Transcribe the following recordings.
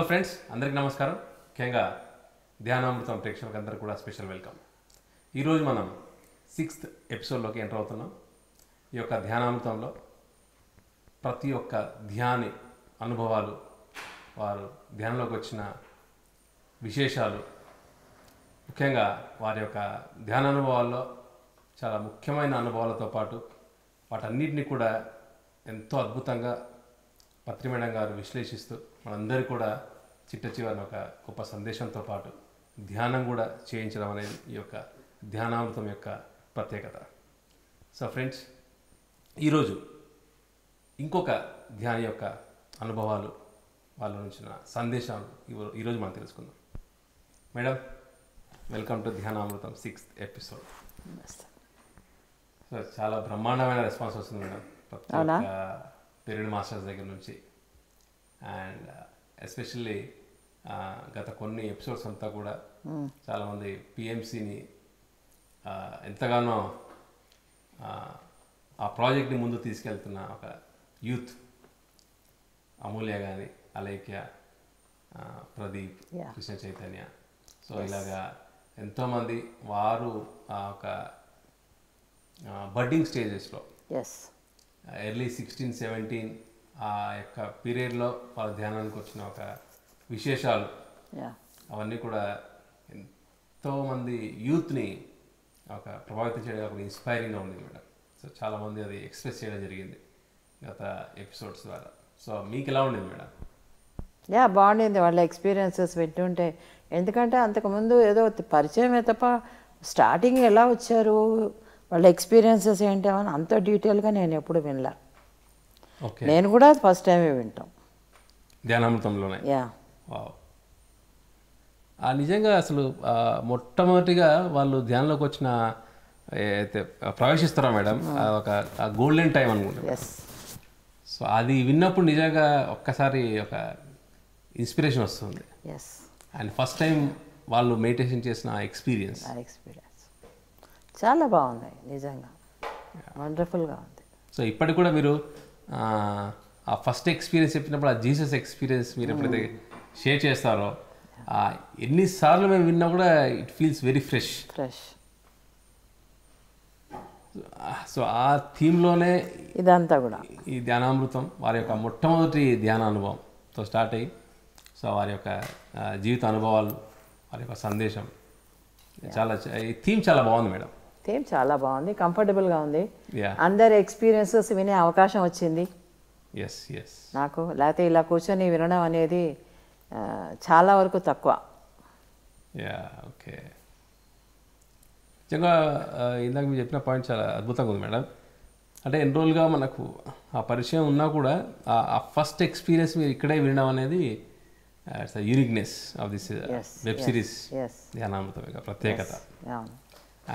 Friends అందరికీ నమస్కారం. ముఖ్యంగా ధ్యానామృతం ప్రేక్షకులందరికీ కూడా స్పెషల్ వెల్కమ్. ఈరోజు మనం 6th ఎపిసోడ్లోకి ఎంటర్ అవుతున్నాం. ఈ యొక్క ధ్యానామృతంలో ప్రతి ఒక్క ధ్యాని అనుభవాలు, వారు ధ్యానంలోకి వచ్చిన విశేషాలు, ముఖ్యంగా వారి యొక్క ధ్యాన అనుభవాల్లో చాలా ముఖ్యమైన అనుభవాలతో పాటు వాటన్నిటిని కూడా ఎంతో అద్భుతంగా పత్రి మేడం గారు విశ్లేషిస్తూ మనందరూ కూడా చిట్ట చివరిన ఒక గొప్ప సందేశంతో పాటు ధ్యానం కూడా చేయించడం అనేది ఈ యొక్క ధ్యానామృతం యొక్క ప్రత్యేకత. సో ఫ్రెండ్స్, ఈరోజు ఇంకొక ధ్యాని యొక్క అనుభవాలు, వాళ్ళ నుంచి సందేశాలు ఈరోజు మనం తెలుసుకుందాం. Madam, welcome to Dhyanamrutham 6th episode. So చాలా బ్రహ్మాండమైన రెస్పాన్స్ వస్తుంది మేడం, ప్రతి ఒక్క పీరియడ్ మాస్టర్స్ దగ్గర నుంచి. అండ్ ఎస్పెషల్లీ గత కొన్ని ఎపిసోడ్స్ అంతా కూడా చాలామంది పిఎంసిని ఎంతగానో ఆ ప్రాజెక్ట్ని ముందు తీసుకెళ్తున్న ఒక యూత్, అమూల్య కానీ, అలైక్య, ప్రదీప్, కృష్ణ చైతన్య, సో ఇలాగా ఎంతోమంది వారు ఒక బడ్డింగ్ స్టేజెస్లో ఎర్లీ 16, 17 ఆ యొక్క పీరియడ్లో వాళ్ళ ధ్యానానికి వచ్చిన ఒక విశేషాలు, అవన్నీ కూడా ఎంతోమంది యూత్ని ఒక ప్రభావితం చేయడం, ఒక ఇన్స్పైరింగ్గా ఉంది మేడం. సో చాలామంది అది ఎక్స్ప్రెస్ చేయడం జరిగింది గత ఎపిసోడ్స్ ద్వారా. సో మీకు ఎలా ఉండేది మేడం? బాగుండింది వాళ్ళ ఎక్స్పీరియన్సెస్ వింటుంటే. ఎందుకంటే అంతకుముందు ఏదో పరిచయమే తప్ప స్టార్టింగ్ ఎలా వచ్చారు, వాళ్ళ ఎక్స్పీరియన్సెస్ ఏంటి అని అంత డీటెయిల్గా నేను ఎప్పుడు వినలా. నేను కూడా ఫస్ట్ టైమే వింటాం ధ్యానామృతంలోనే. నిజంగా అసలు మొట్టమొదటిగా వాళ్ళు ధ్యానంలోకి వచ్చిన అయితే ప్రవేశిస్తారా మేడం, ఒక గోల్డెన్ టైం అనుకుంటా. సో అది విన్నప్పుడు నిజంగా ఒక్కసారి ఒక ఇన్స్పిరేషన్ వస్తుంది. అండ్ ఫస్ట్ టైం వాళ్ళు మెడిటేషన్ చేసిన ఎక్స్పీరియన్స్ చాలా బాగుంది, నిజంగా వండర్ఫుల్గా ఉంది. సో ఇప్పటికి కూడా మీరు ఆ ఫస్ట్ ఎక్స్పీరియన్స్ చెప్పినప్పుడు, ఆ జీసస్ ఎక్స్పీరియన్స్ మీరు ఎప్పుడైతే షేర్ చేస్తారో, ఎన్నిసార్లు మేము విన్నా కూడా it feels very fresh. So ఆ థీమ్లోనే ఇదంతా కూడా ఈ ధ్యానామృతం వారి యొక్క మొట్టమొదటి ధ్యాన అనుభవంతో స్టార్ట్ అయ్యి, సో వారి యొక్క జీవిత అనుభవాలు, వారి యొక్క సందేశం, చాలా ఈ థీమ్ చాలా బాగుంది మేడం. థీమ్ చాలా బాగుంది, కంఫర్టబుల్గా ఉంది. అందరి ఎక్స్పీరియన్సెస్ వినే అవకాశం వచ్చింది నాకు. లేకపోతే ఇలా కూర్చొని వినడం అనేది చాలా వరకు తక్కువ. ఓకే, నిజంగా ఇందాక మీరు చెప్పిన పాయింట్ చాలా అద్భుతంగా ఉంది మేడం. అంటే ఎన్ని రోజులుగా మనకు ఆ పరిచయం ఉన్నా కూడా ఆ ఫస్ట్ ఎక్స్పీరియన్స్ మీరు ఇక్కడే వినడం అనేది it's uniqueness of this web series Dhyanamrutham యొక్క ప్రత్యేకత.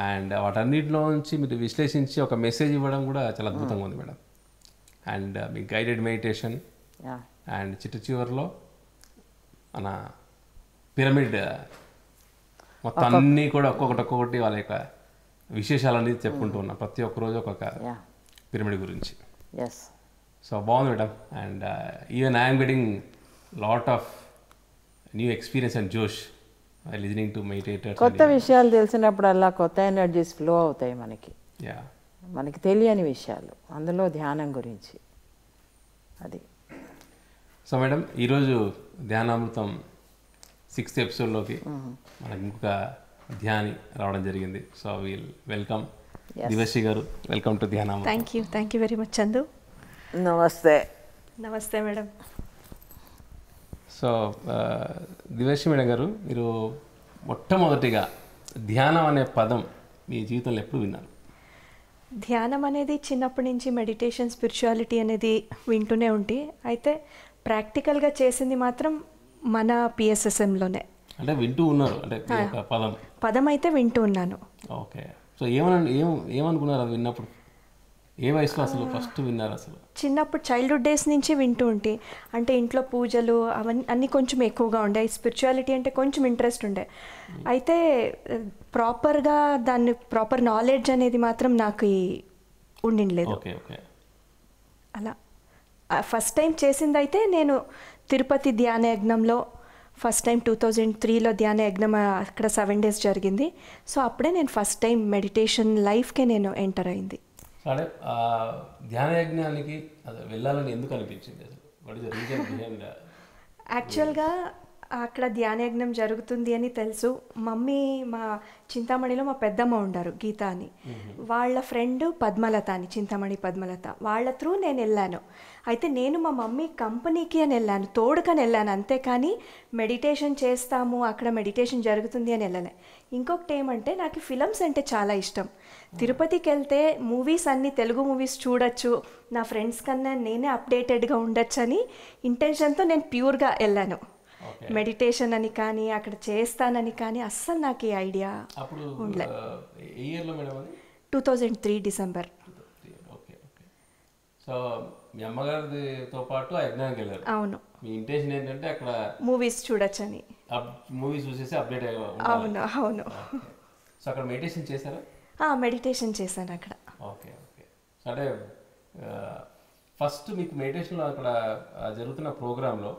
అండ్ వాటన్నిటిలో నుంచి మీరు విశ్లేషించి ఒక మెసేజ్ ఇవ్వడం కూడా చాలా అద్భుతంగా ఉంది madam. And me guided meditation, and చిట్ట చివరిలో మన పిరమిడ్ మొత్తం అన్నీ కూడా ఒక్కొక్కటి వాళ్ళ యొక్క విశేషాలన్నీ చెప్పుకుంటూ ఉన్నాం. ప్రతి ఒక్క రోజు ఒక్కొక్క పిరమిడ్ గురించి. సో బాగుంది madam. And even I'm getting lot of new experience and జోష్ లిజనింగ్ టు మెడిటేటర్స్. కొత్త విషయాలు తెలిసినప్పుడల్లా కొత్త ఎనర్జీస్ ఫ్లో అవుతాయి మనకి తెలియని విషయాలు, అందులో ధ్యానం గురించి. అది సో మేడం, ఈరోజు ధ్యానామృతం 6th ఎపిసోడ్లోకి మనకి ఇంకొక ధ్యాని రావడం జరిగింది. So we'll welcome Divashri garu. Welcome to Dhyanamrutham. Thank you very much Chandu. నమస్తే మేడం. సో దివశ్రీ మేడం గారు, మీరు మొట్టమొదటిగా ధ్యానం అనే పదం మీ జీవితంలో ఎప్పుడు విన్నారు? ధ్యానం అనేది చిన్నప్పటి నుంచి మెడిటేషన్, స్పిరిచువాలిటీ అనేది వింటూనే ఉంటే, అయితే ప్రాక్టికల్గా చేసింది మాత్రం మన పిఎస్ఎస్ఎంలోనే. అంటే వింటూ ఉన్నారు, అంటే పదం అయితే వింటూ ఉన్నాను. ఓకే. సో ఏమనుకున్నారు అది విన్నప్పుడు? ఏ వయసులో అసలు ఫస్ట్ విన్నారు? అసలు చిన్నప్పుడు చైల్డ్హుడ్ డేస్ నుంచి వింటూ ఉంటే, అంటే ఇంట్లో పూజలు అవన్నీ అన్నీ కొంచెం ఎక్కువగా ఉండే, స్పిరిచువాలిటీ అంటే కొంచెం ఇంట్రెస్ట్ ఉండే. అయితే ప్రాపర్గా దాన్ని ప్రాపర్ నాలెడ్జ్ అనేది మాత్రం నాకు ఉండిండలేదు. అలా ఫస్ట్ టైం చేసిందైతే నేను తిరుపతి ధ్యాన యజ్ఞంలో ఫస్ట్ టైం 2003లో ధ్యాన యజ్ఞం అక్కడ 7 days జరిగింది. సో అప్పుడే నేను ఫస్ట్ టైం మెడిటేషన్ లైఫ్కే నేను ఎంటర్ అయింది. అంటే ధ్యాన యజ్ఞానికి వెళ్ళాలని ఎందుకు అనిపించింది అసలు? What is the reason behind? యాక్చువల్గా అక్కడ ధ్యానయజ్ఞం జరుగుతుంది అని తెలుసు. మమ్మీ మా చింతామణిలో మా పెద్దమ్మ ఉండారు గీత అని, వాళ్ళ ఫ్రెండ్ పద్మలత అని, చింతామణి పద్మలత, వాళ్ళ త్రూ నేను వెళ్ళాను. అయితే నేను మా మమ్మీ కంపెనీకి అని వెళ్ళాను, తోడుకని వెళ్ళాను, అంతేకాని మెడిటేషన్ చేస్తాము అక్కడ మెడిటేషన్ జరుగుతుంది అని వెళ్ళలే. ఇంకొకటి ఏమంటే నాకు ఫిలమ్స్ అంటే చాలా ఇష్టం. తిరుపతికి వెళ్తే మూవీస్ అన్నీ తెలుగు మూవీస్ చూడొచ్చు, నా ఫ్రెండ్స్ కన్నా నేనే అప్డేటెడ్గా ఉండొచ్చు అని ఇంటెన్షన్తో నేను ప్యూర్గా వెళ్ళాను. మెడిటేషన్ అని కానీ అక్కడ చేస్తానని కానీ అస్సలు నాకు ఈ ఐడియా ఉండలే. 2003 డిసెంబర్. Okay okay. సో మీ అమ్మగారితో పాటు ఆ యజ్ఞానికి వెళ్ళారు. అవును. మీ ఇంటెన్షన్ ఏంటంటే అక్కడ మూవీస్ చూడొచ్చని. మూవీస్ చూసేసి అప్డేట్ అవును అవును. సో అక్కడ మెడిటేషన్ చేశారా? మెడిటేషన్ చేశాను అక్కడ. Okay okay. అంటే ఫస్ట్ మీకు మెడిటేషన్లో అక్కడ జరుగుతున్న ప్రోగ్రాంలో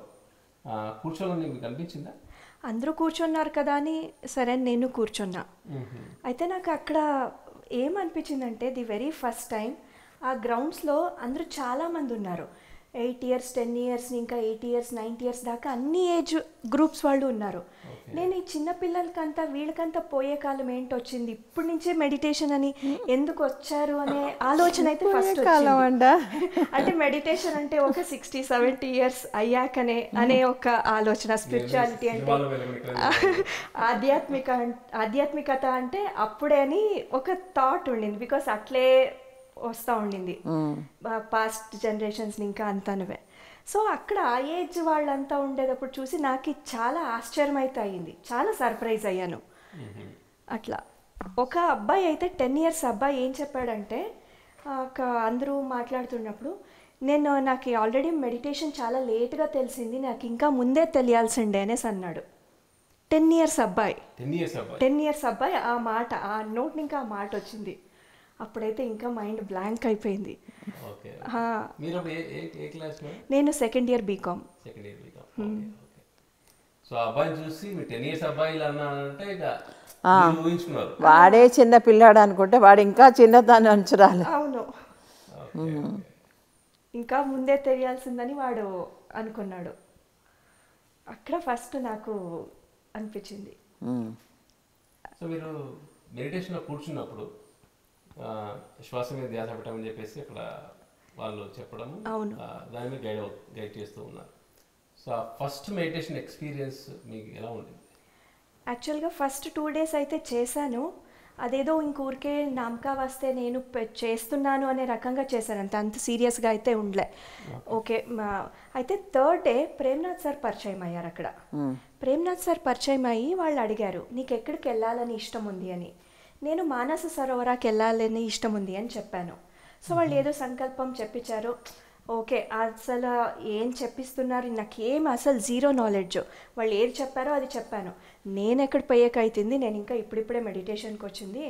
కూర్చోవాలని మీకు అనిపించిందా? అందరూ కూర్చున్నారు కదా అని సరే నేను కూర్చున్నా. అయితే నాకు అక్కడ ఏమనిపించిందంటే ది వెరీ ఫస్ట్ టైం ఆ గ్రౌండ్స్లో అందరూ చాలామంది ఉన్నారు. 8 years 10 years ఇంకా 8 years 9 years దాకా అన్ని ఏజ్ గ్రూప్స్ వాళ్ళు ఉన్నారు. నేను ఈ చిన్న పిల్లలకంతా వీళ్ళకంతా పోయే కాలం ఏంటి వచ్చింది, ఇప్పటి నుంచే మెడిటేషన్ అని ఎందుకు వచ్చారు అనే ఆలోచన అయితే ఫస్ట్ వచ్చింది. అంటే మెడిటేషన్ అంటే ఒక 60-70 years అయ్యాకనే అనే ఒక ఆలోచన. స్పిరిచువాలిటీ అంటే ఆధ్యాత్మికత అంటే అప్పుడే అని ఒక థాట్ ఉండింది. బికాస్ అట్లే వస్తూ ఉండింది పాస్ట్ జనరేషన్స్ ఇంకా అంతానువే. సో అక్కడ ఆ ఏజ్ వాళ్ళంతా ఉండేటప్పుడు చూసి నాకు చాలా ఆశ్చర్యం అయితే అయ్యింది, చాలా సర్ప్రైజ్ అయ్యాను. అట్లా ఒక అబ్బాయి అయితే 10 years అబ్బాయి ఏం చెప్పాడంటే అందరూ మాట్లాడుతున్నప్పుడు నాకు ఆల్రెడీ మెడిటేషన్ చాలా లేట్గా తెలిసింది, నాకు ఇంకా ముందే తెలియాల్సిండే అనేసి అన్నాడు. 10 years అబ్బాయి 10 years అబ్బాయి ఆ మాట, ఆ నోట్ ఇంకా ఆ మాట వచ్చింది. అప్పుడైతే ఇంకా మైండ్ బ్లాంక్ అయిపోయింది. నేను సెకండ్ ఇయర్ బీకామ్. వాడే చిన్న పిల్లాడు అనుకుంటే వాడు ఇంకా చిన్నదాన్ని అంచరాలి. అవును, ఇంకా ముందే తెలియాల్సిందని వాడు అనుకున్నాడు. అక్కడ ఫస్ట్ నాకు అనిపించింది. సో మీరు మెడిటేషన్లో కూర్చున్నప్పుడు శ్వాస మీద ధ్యాస పెట్టమని చెప్పేసి అక్కడ వాళ్ళు చెప్పడము, దాని మీద గైడ్ చేస్తూ ఉన్నారు. సో ఆ ఫస్ట్ మెడిటేషన్ ఎక్స్పీరియన్స్ మీకు ఎలా ఉంటుంది? యాక్చువల్గా ఫస్ట్ 2 days అయితే చేశాను. అదేదో ఇంకూరికే నామకా వస్తే నేను చేస్తున్నాను అనే రకంగా చేశాను, అంత సీరియస్గా అయితే ఉండలే. ఓకే. అయితే 3rd day ప్రేమ్నాథ్ సార్ పరిచయం అయ్యారు అక్కడ. ప్రేమ్నాథ్ సార్ పరిచయం అయ్యి వాళ్ళు అడిగారు నీకు ఎక్కడికి వెళ్ళాలని ఇష్టం ఉంది అని. నేను మానస సరోవరాకి వెళ్ళాలని ఇష్టం ఉంది అని చెప్పాను. సో వాళ్ళు ఏదో సంకల్పం చెప్పించారు. ఓకే, అసలు ఏం చెప్పిస్తున్నారు నాకేం అసలు జీరో నాలెడ్జ్. వాళ్ళు ఏది చెప్పారో అది చెప్పాను. నేను ఎక్కడ పోయాక అవుతుంది, నేను ఇంకా ఇప్పుడిప్పుడే మెడిటేషన్కి వచ్చింది,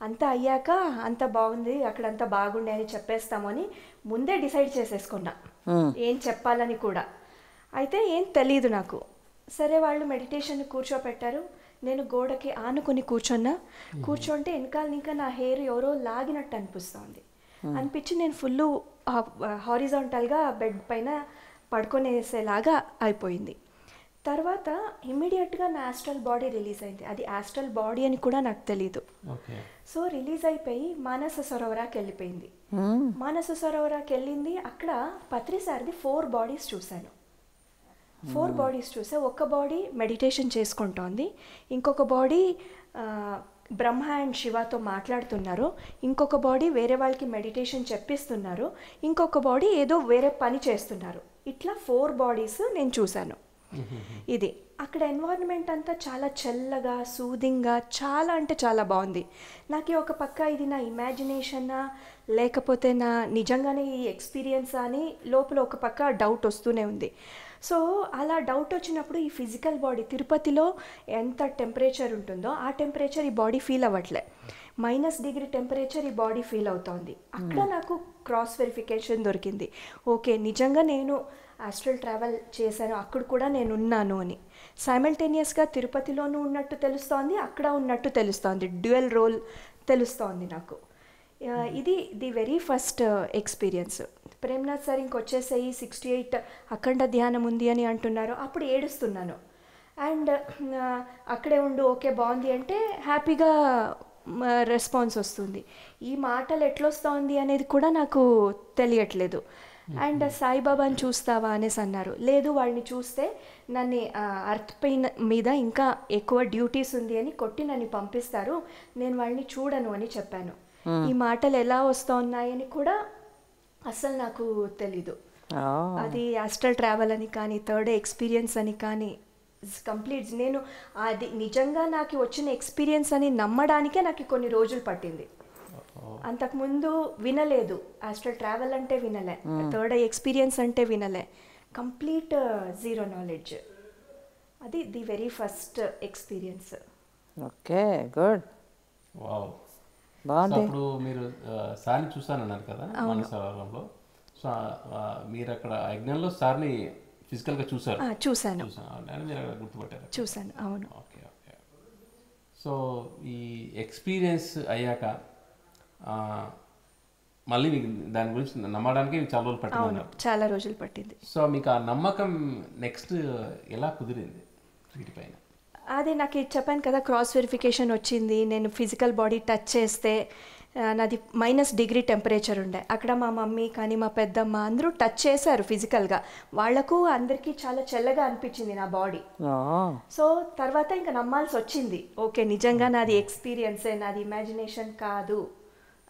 అంతా అయ్యాక అంత బాగుంది అక్కడంతా బాగుండే అని చెప్పేస్తామని ముందే డిసైడ్ చేసేసుకున్నా ఏం చెప్పాలని కూడా. అయితే ఏం తెలీదు నాకు. సరే వాళ్ళు మెడిటేషన్ కూర్చోపెట్టారు. నేను గోడకి ఆనుకొని కూర్చుంటే వెనకాల ఇంకా నా హెయిర్ ఎవరో లాగినట్టు అనిపిస్తుంది. అనిపించి నేను ఫుల్ హారిజాంటల్గా బెడ్ పైన పడుకొనేసేలాగా అయిపోయింది. తర్వాత ఇమ్మీడియట్గా నా ఆస్ట్రల్ బాడీ రిలీజ్ అయింది. అది ఆస్ట్రల్ బాడీ అని కూడా నాకు తెలీదు. సో రిలీజ్ అయిపోయి మానస సరోవరాకి వెళ్ళిపోయింది. మానస సరోవరాకి వెళ్ళింది. అక్కడ పత్రి సార్ది 4 bodies చూశాను. 4 bodies చూసా. ఒక బాడీ మెడిటేషన్ చేసుకుంటోంది, ఇంకొక బాడీ బ్రహ్మ అండ్ శివతో మాట్లాడుతున్నారు, ఇంకొక బాడీ వేరే వాళ్ళకి మెడిటేషన్ చెప్పిస్తున్నారు, ఇంకొక బాడీ ఏదో వేరే పని చేస్తున్నారు. ఇట్లా 4 bodies నేను చూశాను. ఇది అక్కడ ఎన్వైరన్మెంట్ అంతా చాలా చల్లగా సూదింగ్గా చాలా అంటే చాలా బాగుంది. నాకు ఒక పక్క ఇది నా ఇమాజినేషనా లేకపోతే నా నిజంగానే ఈ ఎక్స్పీరియన్స్ అని లోపల ఒక పక్క డౌట్ వస్తూనే ఉంది. సో అలా డౌట్ వచ్చినప్పుడు ఈ ఫిజికల్ బాడీ తిరుపతిలో ఎంత టెంపరేచర్ ఉంటుందో ఆ టెంపరేచర్ ఈ బాడీ ఫీల్ అవ్వట్లే, -degree టెంపరేచర్ ఈ బాడీ ఫీల్ అవుతోంది. అక్కడ నాకు క్రాస్ వెరిఫికేషన్ దొరికింది. ఓకే, నిజంగా నేను ఆస్ట్రల్ ట్రావెల్ చేశాను, అక్కడ కూడా నేను ఉన్నాను అని. సైమల్టేనియస్గా తిరుపతిలోనూ ఉన్నట్టు తెలుస్తోంది, అక్కడ ఉన్నట్టు తెలుస్తోంది, డ్యూయల్ రోల్ తెలుస్తోంది నాకు. ఇది the very first experience. Premnath sir ఇంకొచ్చేసాయి 68 అఖండ ధ్యానం ఉంది అని అంటున్నారు, అప్పుడు ఏడుస్తున్నాను. అండ్ అక్కడే ఉండు, ఓకే బాగుంది అంటే హ్యాపీగా రెస్పాన్స్ వస్తుంది. ఈ మాటలు ఎట్లొస్తోంది అనేది కూడా నాకు తెలియట్లేదు. అండ్ సాయిబాబాని చూస్తావా అనేసి అన్నారు. లేదు, వాళ్ళని చూస్తే నన్ను అర్త్ పెయిన్ మీద ఇంకా ఎక్కువ డ్యూటీస్ ఉంది అని కొట్టి నన్ను పంపిస్తారు, నేను వాళ్ళని చూడను అని చెప్పాను. ఈ మాటలు ఎలా వస్తున్నాయని కూడా అసలు నాకు తెలీదు. అది ఆస్ట్రల్ ట్రావెల్ అని కానీ, థర్డ్ ఎక్స్పీరియన్స్ అని కానీ, కంప్లీట్ నేను అది నిజంగా నాకు వచ్చిన ఎక్స్పీరియన్స్ అని నమ్మడానికే నాకు కొన్ని రోజులు పట్టింది. అంతకుముందు వినలేదు, ఆస్ట్రల్ ట్రావెల్ అంటే వినలే, థర్డ్ ఎక్స్పీరియన్స్ అంటే వినలే, కంప్లీట్ జీరో నాలెడ్జ్. అది the very first experience. Okay, good, wow, బాగుంది. ఇప్పుడు మీరు సార్ని చూసానన్నారు కదా మనసారంలో. సో మీరు అక్కడ యజ్ఞంలో సార్ని ఫిజికల్గా చూసారు? చూశాను. మీరు అక్కడ గుర్తుపట్టారు? చూశాను, అవును. Okay okay. సో ఈ ఎక్స్పీరియన్స్ అయ్యాక మళ్ళీ మీకు దాని గురించి నమ్మడానికి చాలా రోజులు పట్టింది. అవును, చాలా రోజులు పట్టింది. సో మీకు ఆ నమ్మకం నెక్స్ట్ ఎలా కుదిరింది వీటిపైన? అదే నాకు చెప్పాను కదా, క్రాస్ వెరిఫికేషన్ వచ్చింది. నేను ఫిజికల్ బాడీ టచ్ చేస్తే నాది -డిగ్రీ టెంపరేచర్ ఉండే. అక్కడ మా మమ్మీ కానీ మా పెద్దమ్మ అందరూ టచ్ చేశారు ఫిజికల్గా. వాళ్లకు అందరికీ చాలా చల్లగా అనిపించింది నా బాడీ. సో తర్వాత ఇంకా నమ్మాల్సి వచ్చింది, ఓకే నిజంగా నాది ఎక్స్పీరియన్సే, నాది ఇమాజినేషన్ కాదు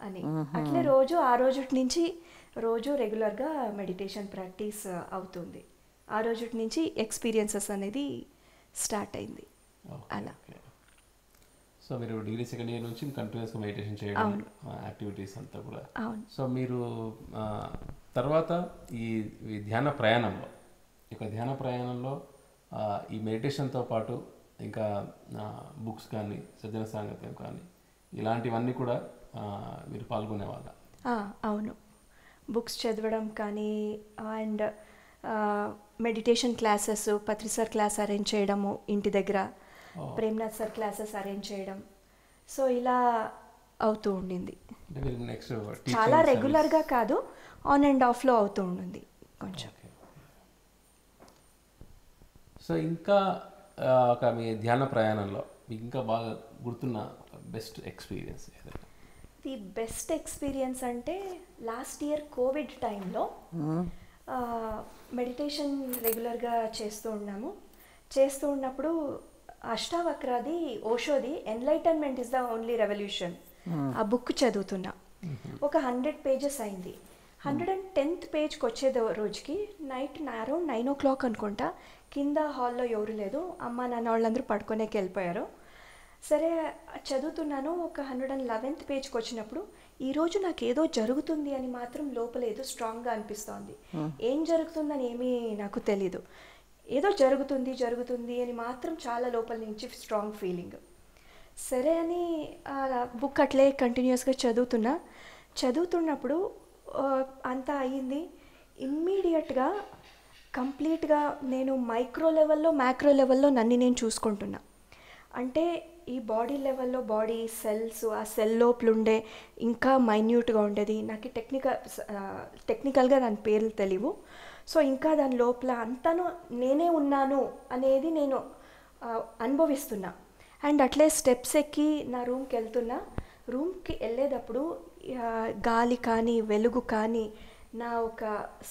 అని. అట్లే రోజు ఆ రోజు నుంచి రోజు రెగ్యులర్గా మెడిటేషన్ ప్రాక్టీస్ అవుతుంది. ఆ రోజు నుంచి ఎక్స్పీరియన్సెస్ అనేది స్టార్ట్ అయింది అలా. సో మీరు డిగ్రీ సెకండ్ ఇయర్ నుంచి కంటిన్యూస్గా మెడిటేషన్ చేయడం, యాక్టివిటీస్ అంతా కూడా. సో మీరు తర్వాత ఈ ధ్యాన ప్రయాణంలో, ధ్యాన ప్రయాణంలో ఈ మెడిటేషన్తో పాటు ఇంకా బుక్స్ కానీ, సజ్జన సాంగత్యం కానీ, ఇలాంటివన్నీ కూడా మీరు పాల్గొనేవాళ్ళ? అవును, బుక్స్ చదవడం కానీ, and meditation classes, Patri sir class arrange చేయడము ఇంటి దగ్గర, ప్రేమ్నాథ్ సార్ క్లాసెస్ అరేంజ్ చేయడం, సో ఇలా అవుతూ ఉండింది. చాలా రెగ్యులర్గా కాదు, ఆన్ అండ్ ఆఫ్లో అవుతూ ఉండింది కొంచెం. సో ఇంకా ఒక మీ ధ్యాన ప్రయాణంలో మీకు ఇంకా బాగా గుర్తున్న బెస్ట్ ఎక్స్పీరియన్స్ ఏదైనా? ది బెస్ట్ ఎక్స్పీరియన్స్ అంటే లాస్ట్ ఇయర్ కోవిడ్ టైంలో మెడిటేషన్ రెగ్యులర్గా చేస్తూ ఉన్నప్పుడు అష్టావక్రాది ఓషోది enlightenment is the only revolution ఆ బుక్ చదువుతున్నా. ఒక 100 pages అయింది. 110th పేజ్కి వచ్చే రోజుకి నైట్ అరౌండ్ 9 o'clock అనుకుంటా, కింద హాల్లో ఎవరు లేదు, అమ్మ నాన్న వాళ్ళందరూ పడుకోనేకి వెళ్ళిపోయారు. సరే చదువుతున్నాను, ఒక 111th పేజ్కి వచ్చినప్పుడు ఈరోజు నాకు ఏదో జరుగుతుంది అని మాత్రం లోపల ఏదో స్ట్రాంగ్గా అనిపిస్తోంది. ఏం జరుగుతుందని ఏమీ నాకు తెలీదు, ఏదో జరుగుతుంది అని మాత్రం చాలా లోపల నుంచి స్ట్రాంగ్ ఫీలింగ్. సరే అని బుక్ అట్లే కంటిన్యూస్గా చదువుతున్నప్పుడు అంతా అయ్యింది. ఇమ్మీడియట్గా కంప్లీట్గా నేను మైక్రో లెవెల్లో మ్యాక్రో లెవెల్లో నన్ను నేను చూసుకుంటున్నా. అంటే ఈ బాడీ లెవెల్లో బాడీ సెల్స్, ఆ సెల్ లోపల ఉండే ఇంకా మైన్యూట్గా ఉండేది. నాకు టెక్నికల్గా దాని పేర్లు తెలియవు. సో ఇంకా దాని లోపల అంతాను నేనే ఉన్నాను అనేది నేను అనుభవిస్తున్నా. అండ్ అట్లే స్టెప్స్ ఎక్కి నా రూమ్కి వెళ్ళేటప్పుడు గాలి కానీ, వెలుగు కానీ, నా ఒక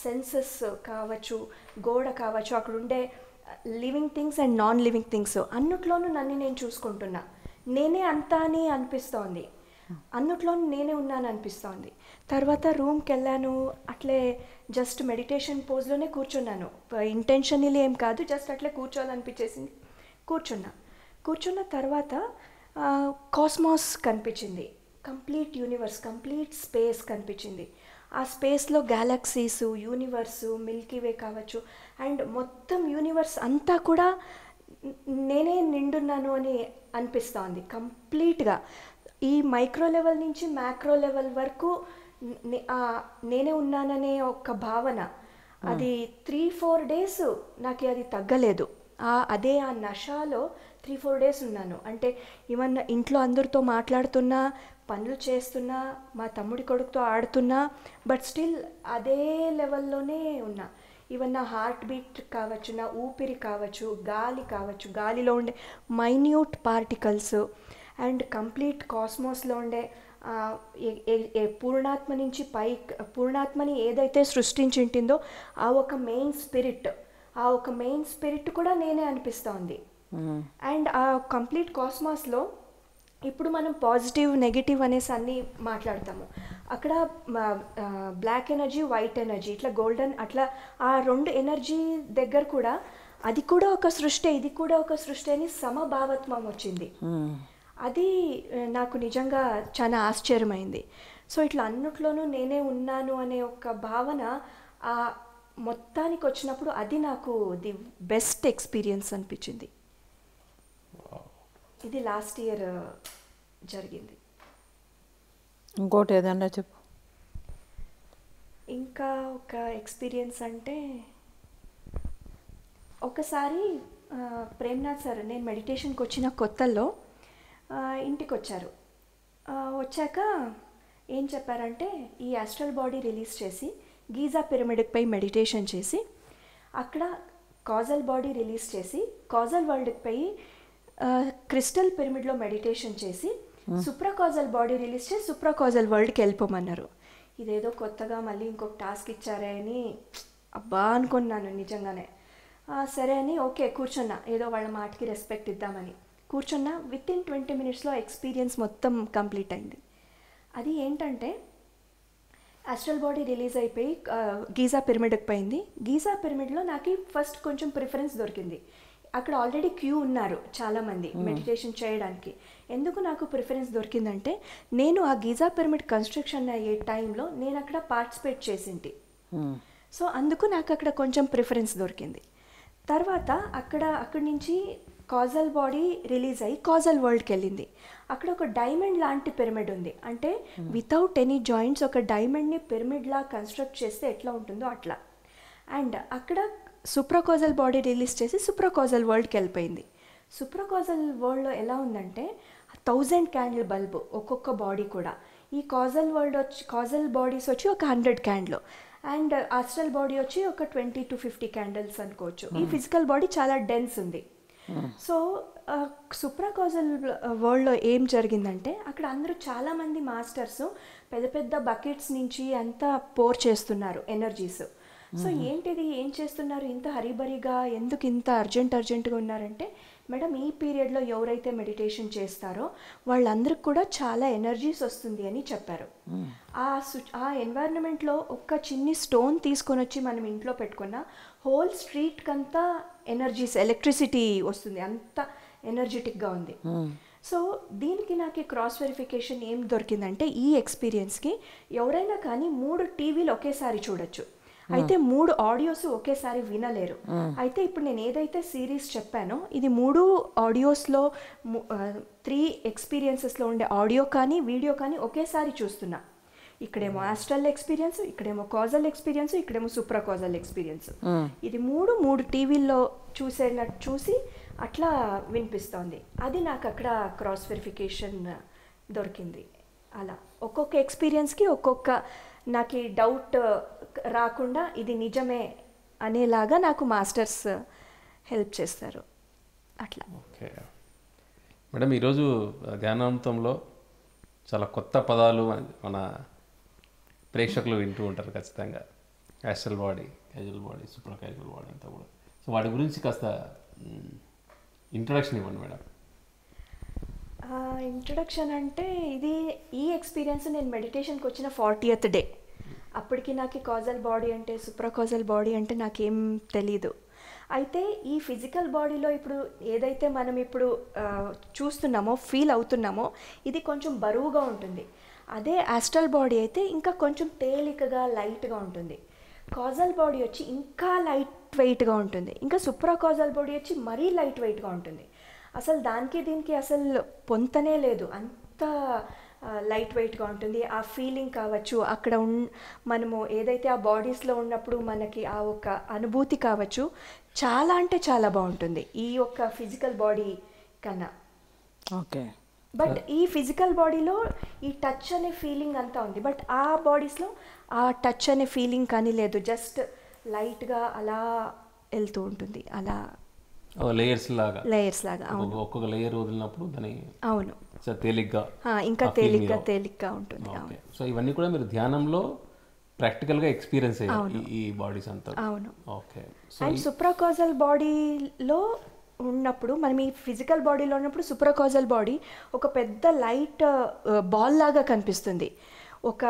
సెన్సెస్ కావచ్చు, గోడ కావచ్చు, అక్కడ ఉండే living things and non living things అన్నిట్లోనూ నన్ను నేను చూసుకుంటున్నా. నేనే అంతా అని అనిపిస్తోంది, అన్నిట్లోనూ నేనే ఉన్నాను అనిపిస్తోంది. తర్వాత రూమ్కి వెళ్ళాను, అట్లే జస్ట్ మెడిటేషన్ పోజ్లోనే కూర్చున్నాను. ఇంటెన్షనల్లీ ఏం కాదు, జస్ట్ అట్లే కూర్చోవాలనిపించేసింది. కూర్చున్న తర్వాత కాస్మాస్ కనిపించింది, కంప్లీట్ యూనివర్స్, కంప్లీట్ స్పేస్ కనిపించింది. ఆ స్పేస్లో గ్యాలక్సీస్, యూనివర్సు, మిల్కీవే కావచ్చు, అండ్ మొత్తం యూనివర్స్ అంతా కూడా నేనే నిండున్నాను అని అనిపిస్తోంది కంప్లీట్గా. ఈ మైక్రో లెవెల్ నుంచి మ్యాక్రో లెవెల్ వరకు నేనే ఉన్నాననే ఒక భావన, అది 3-4 డేస్ నాకు అది తగ్గలేదు. అదే ఆ నషాలో 3-4 డేస్ ఉన్నాను. అంటే ఏమన్నా ఇంట్లో అందరితో మాట్లాడుతున్నా, పనులు చేస్తున్నా, మా తమ్ముడి కొడుకుతో ఆడుతున్నా, బట్ స్టిల్ అదే లెవెల్లోనే ఉన్నా. ఈవెన్ నా హార్ట్ బీట్ కావచ్చు, నా ఊపిరి కావచ్చు, గాలి కావచ్చు, గాలిలో ఉండే మైన్యూట్ పార్టికల్స్ అండ్ కంప్లీట్ కాస్మోస్లో ఉండే పూర్ణాత్మ నుంచి పూర్ణాత్మని ఏదైతే సృష్టించిందో ఆ ఒక మెయిన్ స్పిరిట్ కూడా నేనే అనిపిస్తోంది. అండ్ ఆ కంప్లీట్ కాస్మాస్లో ఇప్పుడు మనం పాజిటివ్ నెగిటివ్ అనేసి అన్నీ మాట్లాడతాము. అక్కడ బ్లాక్ ఎనర్జీ, వైట్ ఎనర్జీ, ఇట్లా గోల్డెన్, అట్లా ఆ 2 ఎనర్జీ దగ్గర కూడా అది కూడా ఒక సృష్టి, ఇది కూడా ఒక సృష్టి అని సమభావత్వం వచ్చింది. అది నాకు నిజంగా చాలా ఆశ్చర్యమైంది. సో ఇట్లా అన్నిట్లోనూ నేనే ఉన్నాను అనే ఒక భావన ఆ మొత్తానికి వచ్చినప్పుడు అది నాకు ది బెస్ట్ ఎక్స్పీరియన్స్ అనిపించింది. ఇది లాస్ట్ ఇయర్ జరిగింది. ఇంకోటి ఏదన్నా చెప్పు. ఇంకా ఒక ఎక్స్పీరియన్స్ అంటే ఒకసారి ప్రేమ్నాథ్ సార్ నేను మెడిటేషన్కి వచ్చిన కొత్తల్లో ఇంటికి వచ్చారు. వచ్చాక ఏం చెప్పారంటే ఈ యాస్ట్రల్ బాడీ రిలీజ్ చేసి గీజా పిరమిడ్పై మెడిటేషన్ చేసి అక్కడ కాజల్ బాడీ రిలీజ్ చేసి కాజల్ వరల్డ్పై క్రిస్టల్ పిరమిడ్లో మెడిటేషన్ చేసి సుప్రాకాజల్ బాడీ రిలీజ్ చేసి సుప్రాకాజల్ వరల్డ్కి వెళ్ళిపోమన్నారు. ఇదేదో కొత్తగా మళ్ళీ ఇంకొక టాస్క్ ఇచ్చారే అని అబ్బా అనుకున్నాను నిజంగానే. సరే అని ఓకే కూర్చున్నా, ఏదో వాళ్ళ మాటకి రెస్పెక్ట్ ఇద్దామని కూర్చున్నా. వితిన్ 20 minutesలో ఎక్స్పీరియన్స్ మొత్తం కంప్లీట్ అయింది. అది ఏంటంటే యాస్ట్రల్ బాడీ రిలీజ్ అయిపోయి గీజా పిరమిడ్కి పోయింది. గీజా పిరమిడ్లో నాకు ఫస్ట్ కొంచెం ప్రిఫరెన్స్ దొరికింది. అక్కడ ఆల్రెడీ క్యూ ఉన్నారు చాలామంది మెడిటేషన్ చేయడానికి. ఎందుకు నాకు ప్రిఫరెన్స్ దొరికిందంటే నేను ఆ గీజా పిరమిడ్ కన్స్ట్రక్షన్ అయ్యే టైంలో నేను అక్కడ పార్టిసిపేట్ చేసింటి. సో అందుకు నాకు అక్కడ కొంచెం ప్రిఫరెన్స్ దొరికింది. తర్వాత అక్కడి నుంచి కాజల్ బాడీ రిలీజ్ అయ్యి కాజల్ వరల్డ్కి వెళ్ళింది. అక్కడ ఒక డైమండ్ లాంటి పిరమిడ్ ఉంది. అంటే వితౌట్ ఎనీ జాయింట్స్ ఒక డైమండ్ని పిరమిడ్లా కన్స్ట్రక్ట్ చేస్తే ఎట్లా ఉంటుందో అట్లా. అండ్ అక్కడ సుప్రాకాజల్ బాడీ రిలీజ్ చేసి సుప్రాకాజల్ వరల్డ్కి వెళ్ళిపోయింది. సుప్రాకాజల్ వరల్డ్లో ఎలా ఉందంటే 1000 క్యాండిల్ బల్బ్ ఒక్కొక్క బాడీ కూడా. ఈ కాజల్ బాడీస్ వచ్చి ఒక 100 క్యాండిల్ అండ్ ఆస్ట్రల్ బాడీ వచ్చి ఒక 20 to 50 క్యాండిల్స్ అనుకోవచ్చు. ఈ ఫిజికల్ బాడీ చాలా డెన్స్ ఉంది. సో సుప్రాకాజల్ వరల్డ్లో ఏం జరిగిందంటే అక్కడ అందరూ చాలామంది మాస్టర్స్ పెద్ద పెద్ద బకెట్స్ నుంచి అంతా పోర్ చేస్తున్నారు ఎనర్జీస్. సో ఏంటిది, ఏం చేస్తున్నారు ఇంత హరిబరిగా, ఎందుకు ఇంత అర్జెంటుగా ఉన్నారంటే మేడం ఈ పీరియడ్లో ఎవరైతే మెడిటేషన్ చేస్తారో వాళ్ళందరికి కూడా చాలా ఎనర్జీస్ వస్తుంది అని చెప్పారు. ఆ ఎన్వైరన్మెంట్లో ఒక చిన్ని స్టోన్ తీసుకొని వచ్చి మనం ఇంట్లో పెట్టుకున్న హోల్ స్ట్రీట్కి అంతా ఎనర్జీస్, ఎలక్ట్రిసిటీ వస్తుంది, అంత ఎనర్జెటిక్గా ఉంది. సో దీనికి నాకు క్రాస్ వెరిఫికేషన్ ఏం దొరికిందంటే ఈ ఎక్స్పీరియన్స్కి ఎవరైనా కానీ 3 టీవీలు ఒకేసారి చూడొచ్చు, అయితే 3 ఆడియోస్ ఒకేసారి వినలేరు. అయితే ఇప్పుడు నేను ఏదైతే సిరీస్ చెప్పానో ఇది 3 ఆడియోస్లో 3 ఎక్స్పీరియన్సెస్లో ఉండే ఆడియో కానీ వీడియో కానీ ఒకేసారి చూస్తున్నా. ఇక్కడేమో ఆస్ట్రల్ ఎక్స్పీరియన్స్, ఇక్కడేమో కాజల్ ఎక్స్పీరియన్స్, ఇక్కడేమో సుప్రాకాజల్ ఎక్స్పీరియన్స్. ఇది 3 టీవీల్లో చూసి అట్లా వినిపిస్తోంది. అది నాకు అక్కడ క్రాస్ వెరిఫికేషన్ దొరికింది. అలా ఒక్కొక్క ఎక్స్పీరియన్స్కి ఒక్కొక్క నాకు డౌట్ రాకుండా ఇది నిజమే అనేలాగా నాకు మాస్టర్స్ హెల్ప్ చేస్తారు అట్లా. ఓకే మేడం, ఈరోజు ధ్యానామృతంలో చాలా కొత్త పదాలు మన ప్రేక్షకులు వింటూ ఉంటారు ఖచ్చితంగా. Astral body, casual body, super casual body అంతా కూడా. సో వాటి గురించి కాస్త ఇంట్రొడక్షన్ ఇవ్వండి మేడం. ఇంట్రొడక్షన్ అంటే ఈ ఎక్స్పీరియన్స్ నేను మెడిటేషన్కి వచ్చిన 40th డే. అప్పటికి నాకు కాజల్ బాడీ అంటే సుప్రాకాజల్ బాడీ అంటే నాకేం తెలీదు. అయితే ఈ ఫిజికల్ బాడీలో ఇప్పుడు ఏదైతే మనం ఇప్పుడు చూస్తున్నామో, ఫీల్ అవుతున్నామో ఇది కొంచెం బరువుగా ఉంటుంది. అదే ఆస్ట్రల్ బాడీ అయితే ఇంకా కొంచెం తేలికగా లైట్గా ఉంటుంది. కాజల్ బాడీ వచ్చి ఇంకా లైట్ వెయిట్గా ఉంటుంది. ఇంకా సుప్రాకాజల్ బాడీ వచ్చి మరీ లైట్ వెయిట్గా ఉంటుంది. అసలు దానికి దీనికి అసలు పొంతనే లేదు, అంత లైట్ వెయిట్గా ఉంటుంది. ఆ ఫీలింగ్ కావచ్చు, అక్కడ మనము ఏదైతే ఆ బాడీస్లో ఉన్నప్పుడు మనకి ఆ ఒక అనుభూతి కావచ్చు, చాలా అంటే చాలా బాగుంటుంది ఈ యొక్క ఫిజికల్ బాడీ కన్నా. ఓకే. బట్ ఈ ఫిజికల్ బాడీలో ఈ టచ్ అనే ఫీలింగ్ అంతా ఉంది, బట్ ఆ బాడీస్లో ఆ టచ్ అనే ఫీలింగ్ కానీ లేదు, జస్ట్ లైట్గా అలా వెళ్తూ ఉంటుంది, అలా లేయర్స్ లాగా. అవును, ఒక్కొక్క లేయర్ వదిలినప్పుడు దాని అవును తేలిగ్గా ఇంకా తేలిగ్గా ఉంటుంది. సో ఇవన్నీ కూడా మీరు ధ్యానంలో ప్రాక్టికల్గా ఎక్స్పీరియన్స్ అయ్యారు ఈ బాడీస్ అంతా. అవును. ఓకే. అండ్ సుప్రాకాజల్ బాడీలో ఉన్నప్పుడు, మనం ఈ ఫిజికల్ బాడీలో ఉన్నప్పుడు సుప్రాకాజల్ బాడీ ఒక పెద్ద లైట్ బాల్ లాగా కనిపిస్తుంది. ఒక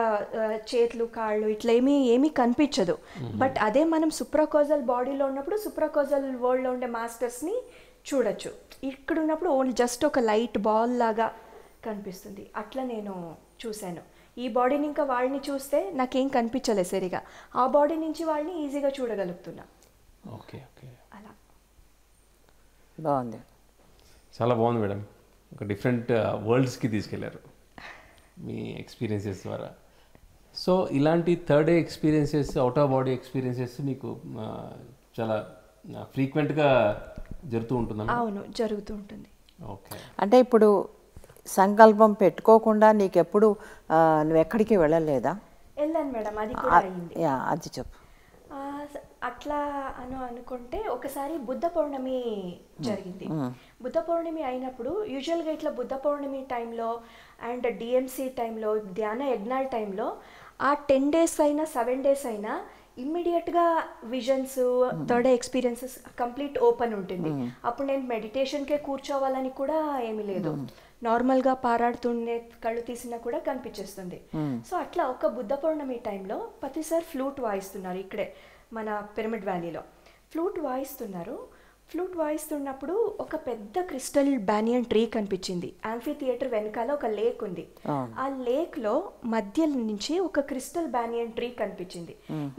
చేతులు కాళ్ళు ఇట్లా ఏమీ కనిపించదు. బట్ అదే మనం సుప్రాకాజల్ బాడీలో ఉన్నప్పుడు సుప్రాకాజల్ వరల్డ్లో ఉండే మాస్టర్స్ని చూడొచ్చు. ఇక్కడ ఉన్నప్పుడు ఓన్లీ జస్ట్ ఒక లైట్ బాల్ లాగా కనిపిస్తుంది. అట్లా నేను చూశాను. ఈ బాడీని ఇంకా వాళ్ళని చూస్తే నాకేం కనిపించలేదు సరిగా, ఆ బాడీ నుంచి వాళ్ళని ఈజీగా చూడగలుగుతున్నా. ఓకే ఓకే, అలా బాగుంది, చాలా బాగుంది మేడం. ఒక డిఫరెంట్ వరల్డ్స్కి తీసుకెళ్లారు మీ ఎక్స్పీరియన్సెస్ ద్వారా. సో ఇలాంటి third day experiences, out of body experiences మీకు చాలా ఫ్రీక్వెంట్గా జరుగుతూ ఉంటుందా? అవును, జరుగుతూ ఉంటుంది. ఓకే. అంటే ఇప్పుడు సంకల్పం పెట్టుకోకుండా నీకెప్పుడు నువ్వు ఎక్కడికి వెళ్ళలేదా? వెళ్ళాను మేడం, అది కూడా అయింది. అది చెప్పు. అట్లా అనుకుంటే ఒకసారి బుద్ధ పౌర్ణమి జరిగింది. బుద్ధ పౌర్ణమి అయినప్పుడు యూజువల్గా ఇట్లా బుద్ధ పౌర్ణమి టైంలో అండ్ డిఎంసి టైంలో, ధ్యాన యజ్ఞాల టైంలో ఆ 10 days అయినా 7 days అయినా ఇమ్మీడియట్గా visions, third experiences complete open ఉంటుంది. అప్పుడు నేను మెడిటేషన్కే కూర్చోవాలని కూడా ఏమీ లేదు, నార్మల్గా పారాడుతుండే కళ్ళు తీసినా కూడా కనిపించేస్తుంది. సో అట్లా ఒక బుద్ధ పౌర్ణమి టైంలో పత్రి సార్ ఫ్లూట్ వాయిస్తున్నారు, ఇక్కడే మన పిరమిడ్ వ్యాలీలో ఫ్లూట్ వాయిస్తున్నారు. ఫ్లూట్ వాయిస్తున్నప్పుడు ఒక పెద్ద క్రిస్టల్ బ్యానియన్ ట్రీ కనిపించింది. యాంఫీ థియేటర్ వెనకాల ఒక లేక్ ఉంది, ఆ లేక్లో మధ్య నుంచి ఒక క్రిస్టల్ బ్యానియన్ ట్రీ కనిపించింది.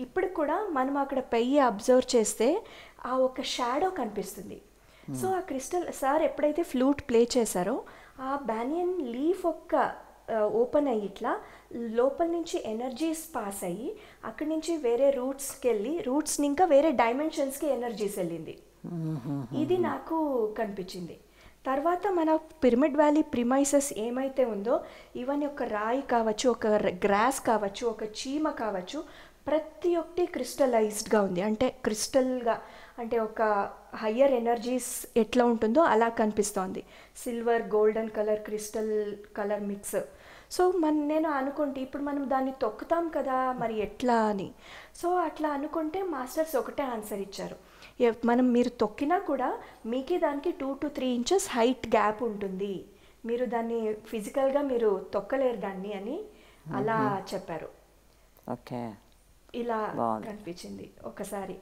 ఇప్పుడు కూడా మనం అక్కడ పెయ్యి అబ్జర్వ్ చేస్తే ఆ ఒక షాడో కనిపిస్తుంది. సో ఆ క్రిస్టల్ సార్ ఎప్పుడైతే ఫ్లూట్ ప్లే చేశారో ఆ బ్యానియన్ లీఫ్ ఒక్క ఓపెన్ అయ్యి ఇట్లా లోపల నుంచి ఎనర్జీస్ పాస్ అయ్యి అక్కడి నుంచి వేరే రూట్స్కి వెళ్ళి రూట్స్ని ఇంకా వేరే డైమెన్షన్స్కి ఎనర్జీస్ వెళ్ళింది. ఇది నాకు కనిపించింది. తర్వాత మన పిరమిడ్ వ్యాలీ ప్రిమైసెస్ ఏమైతే ఉందో, ఈవెన్ ఒక రాయి కావచ్చు, ఒక గ్రాస్ కావచ్చు, ఒక చీమ కావచ్చు, ప్రతి ఒక్కటి క్రిస్టలైజ్డ్గా ఉంది. అంటే క్రిస్టల్గా, అంటే ఒక హయ్యర్ ఎనర్జీస్ ఎట్లా ఉంటుందో అలా కనిపిస్తోంది. Silver, golden colour, crystal colour mix. So నేను అనుకుంటే ఇప్పుడు మనం దాన్ని తొక్కుతాం కదా, మరి ఎట్లా అని. సో అట్లా అనుకుంటే మాస్టర్స్ ఒకటే ఆన్సర్ ఇచ్చారు, మీరు తొక్కినా కూడా మీకే దానికి 2 to 3 inches హైట్ గ్యాప్ ఉంటుంది, మీరు దాన్ని ఫిజికల్గా మీరు తొక్కలేరు దాన్ని అని అలా చెప్పారు. ఓకే, ఇలా కనిపించింది ఒకసారి.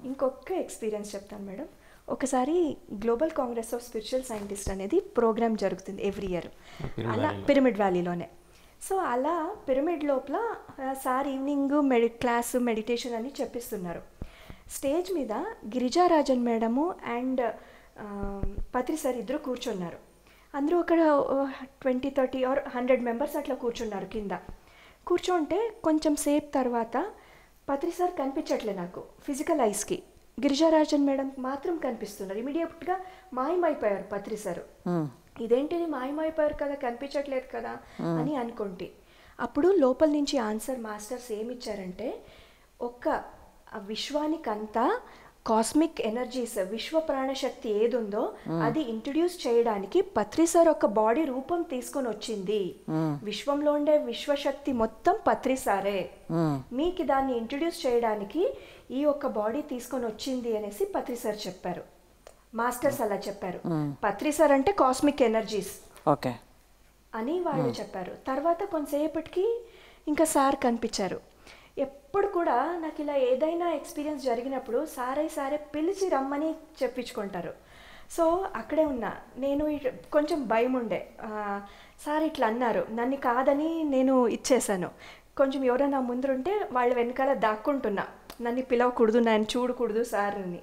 ఇంకొక ఎక్స్పీరియన్స్ చెప్తాను మేడం. ఒకసారి global Congress of spiritual scientist అనేది ప్రోగ్రామ్ జరుగుతుంది ఎవ్రీ ఇయర్, అలా పిరమిడ్ వ్యాలీలోనే. సో అలా పిరమిడ్ లోపల సార్ ఈవినింగ్ క్లాస్ మెడిటేషన్ అని చెప్పిస్తున్నారు. స్టేజ్ మీద గిరిజారాజన్ మేడము అండ్ పత్రి సార్ ఇద్దరు కూర్చున్నారు. అందరూ అక్కడ 20, 30 or 100 members అట్లా కూర్చున్నారు కింద. కూర్చుంటే కొంచెం సేపు తర్వాత పత్రి సార్ కనిపించట్లే నాకు ఫిజికల్ ఐస్కి, గిరిజారాజన్ మేడం మాత్రం కనిపిస్తున్నారు. ఇమీడియట్గా మాయమైపోయారు పత్రి సార్. ఇదేంటిది మాయమైపోయారు కదా, కనిపించట్లేదు కదా అని అనుకుంటే, అప్పుడు లోపల నుంచి ఆన్సర్ మాస్టర్స్ ఏమిచ్చారంటే, ఒక విశ్వానికంతా కాస్మిక్ ఎనర్జీస్, విశ్వ ప్రాణశక్తి ఏది ఉందో అది ఇంట్రడ్యూస్ చేయడానికి పత్రి సార్ ఒక బాడీ రూపం తీసుకొని వచ్చింది. విశ్వంలో ఉండే విశ్వశక్తి మొత్తం పత్రి సారే, మీకు దాన్ని ఇంట్రడ్యూస్ చేయడానికి ఈ ఒక్క బాడీ తీసుకొని వచ్చింది అనేసి పత్రి సార్ చెప్పారు. మాస్టర్స్ అలా చెప్పారు. పత్రి సార్ అంటే కాస్మిక్ ఎనర్జీస్ ఓకే అని వాళ్ళు చెప్పారు. తర్వాత కొంతసేపటికి ఇంకా సార్ కనిపించారు. ఎప్పుడు కూడా నాకు ఇలా ఏదైనా ఎక్స్పీరియన్స్ జరిగినప్పుడు సారే పిలిచి రమ్మని చెప్పించుకుంటారు. సో అక్కడే ఉన్నా నేను, కొంచెం భయం ఉండే. సార్ ఇట్లా అన్నారు, నన్ను కాదని నేను ఇచ్చేసాను. కొంచెం ఎవరైనా ముందుంటే వాళ్ళ వెనకాల దాక్కుంటున్నా, నన్ను పిలవకూడదు, నన్ను చూడకూడదు సార్ని.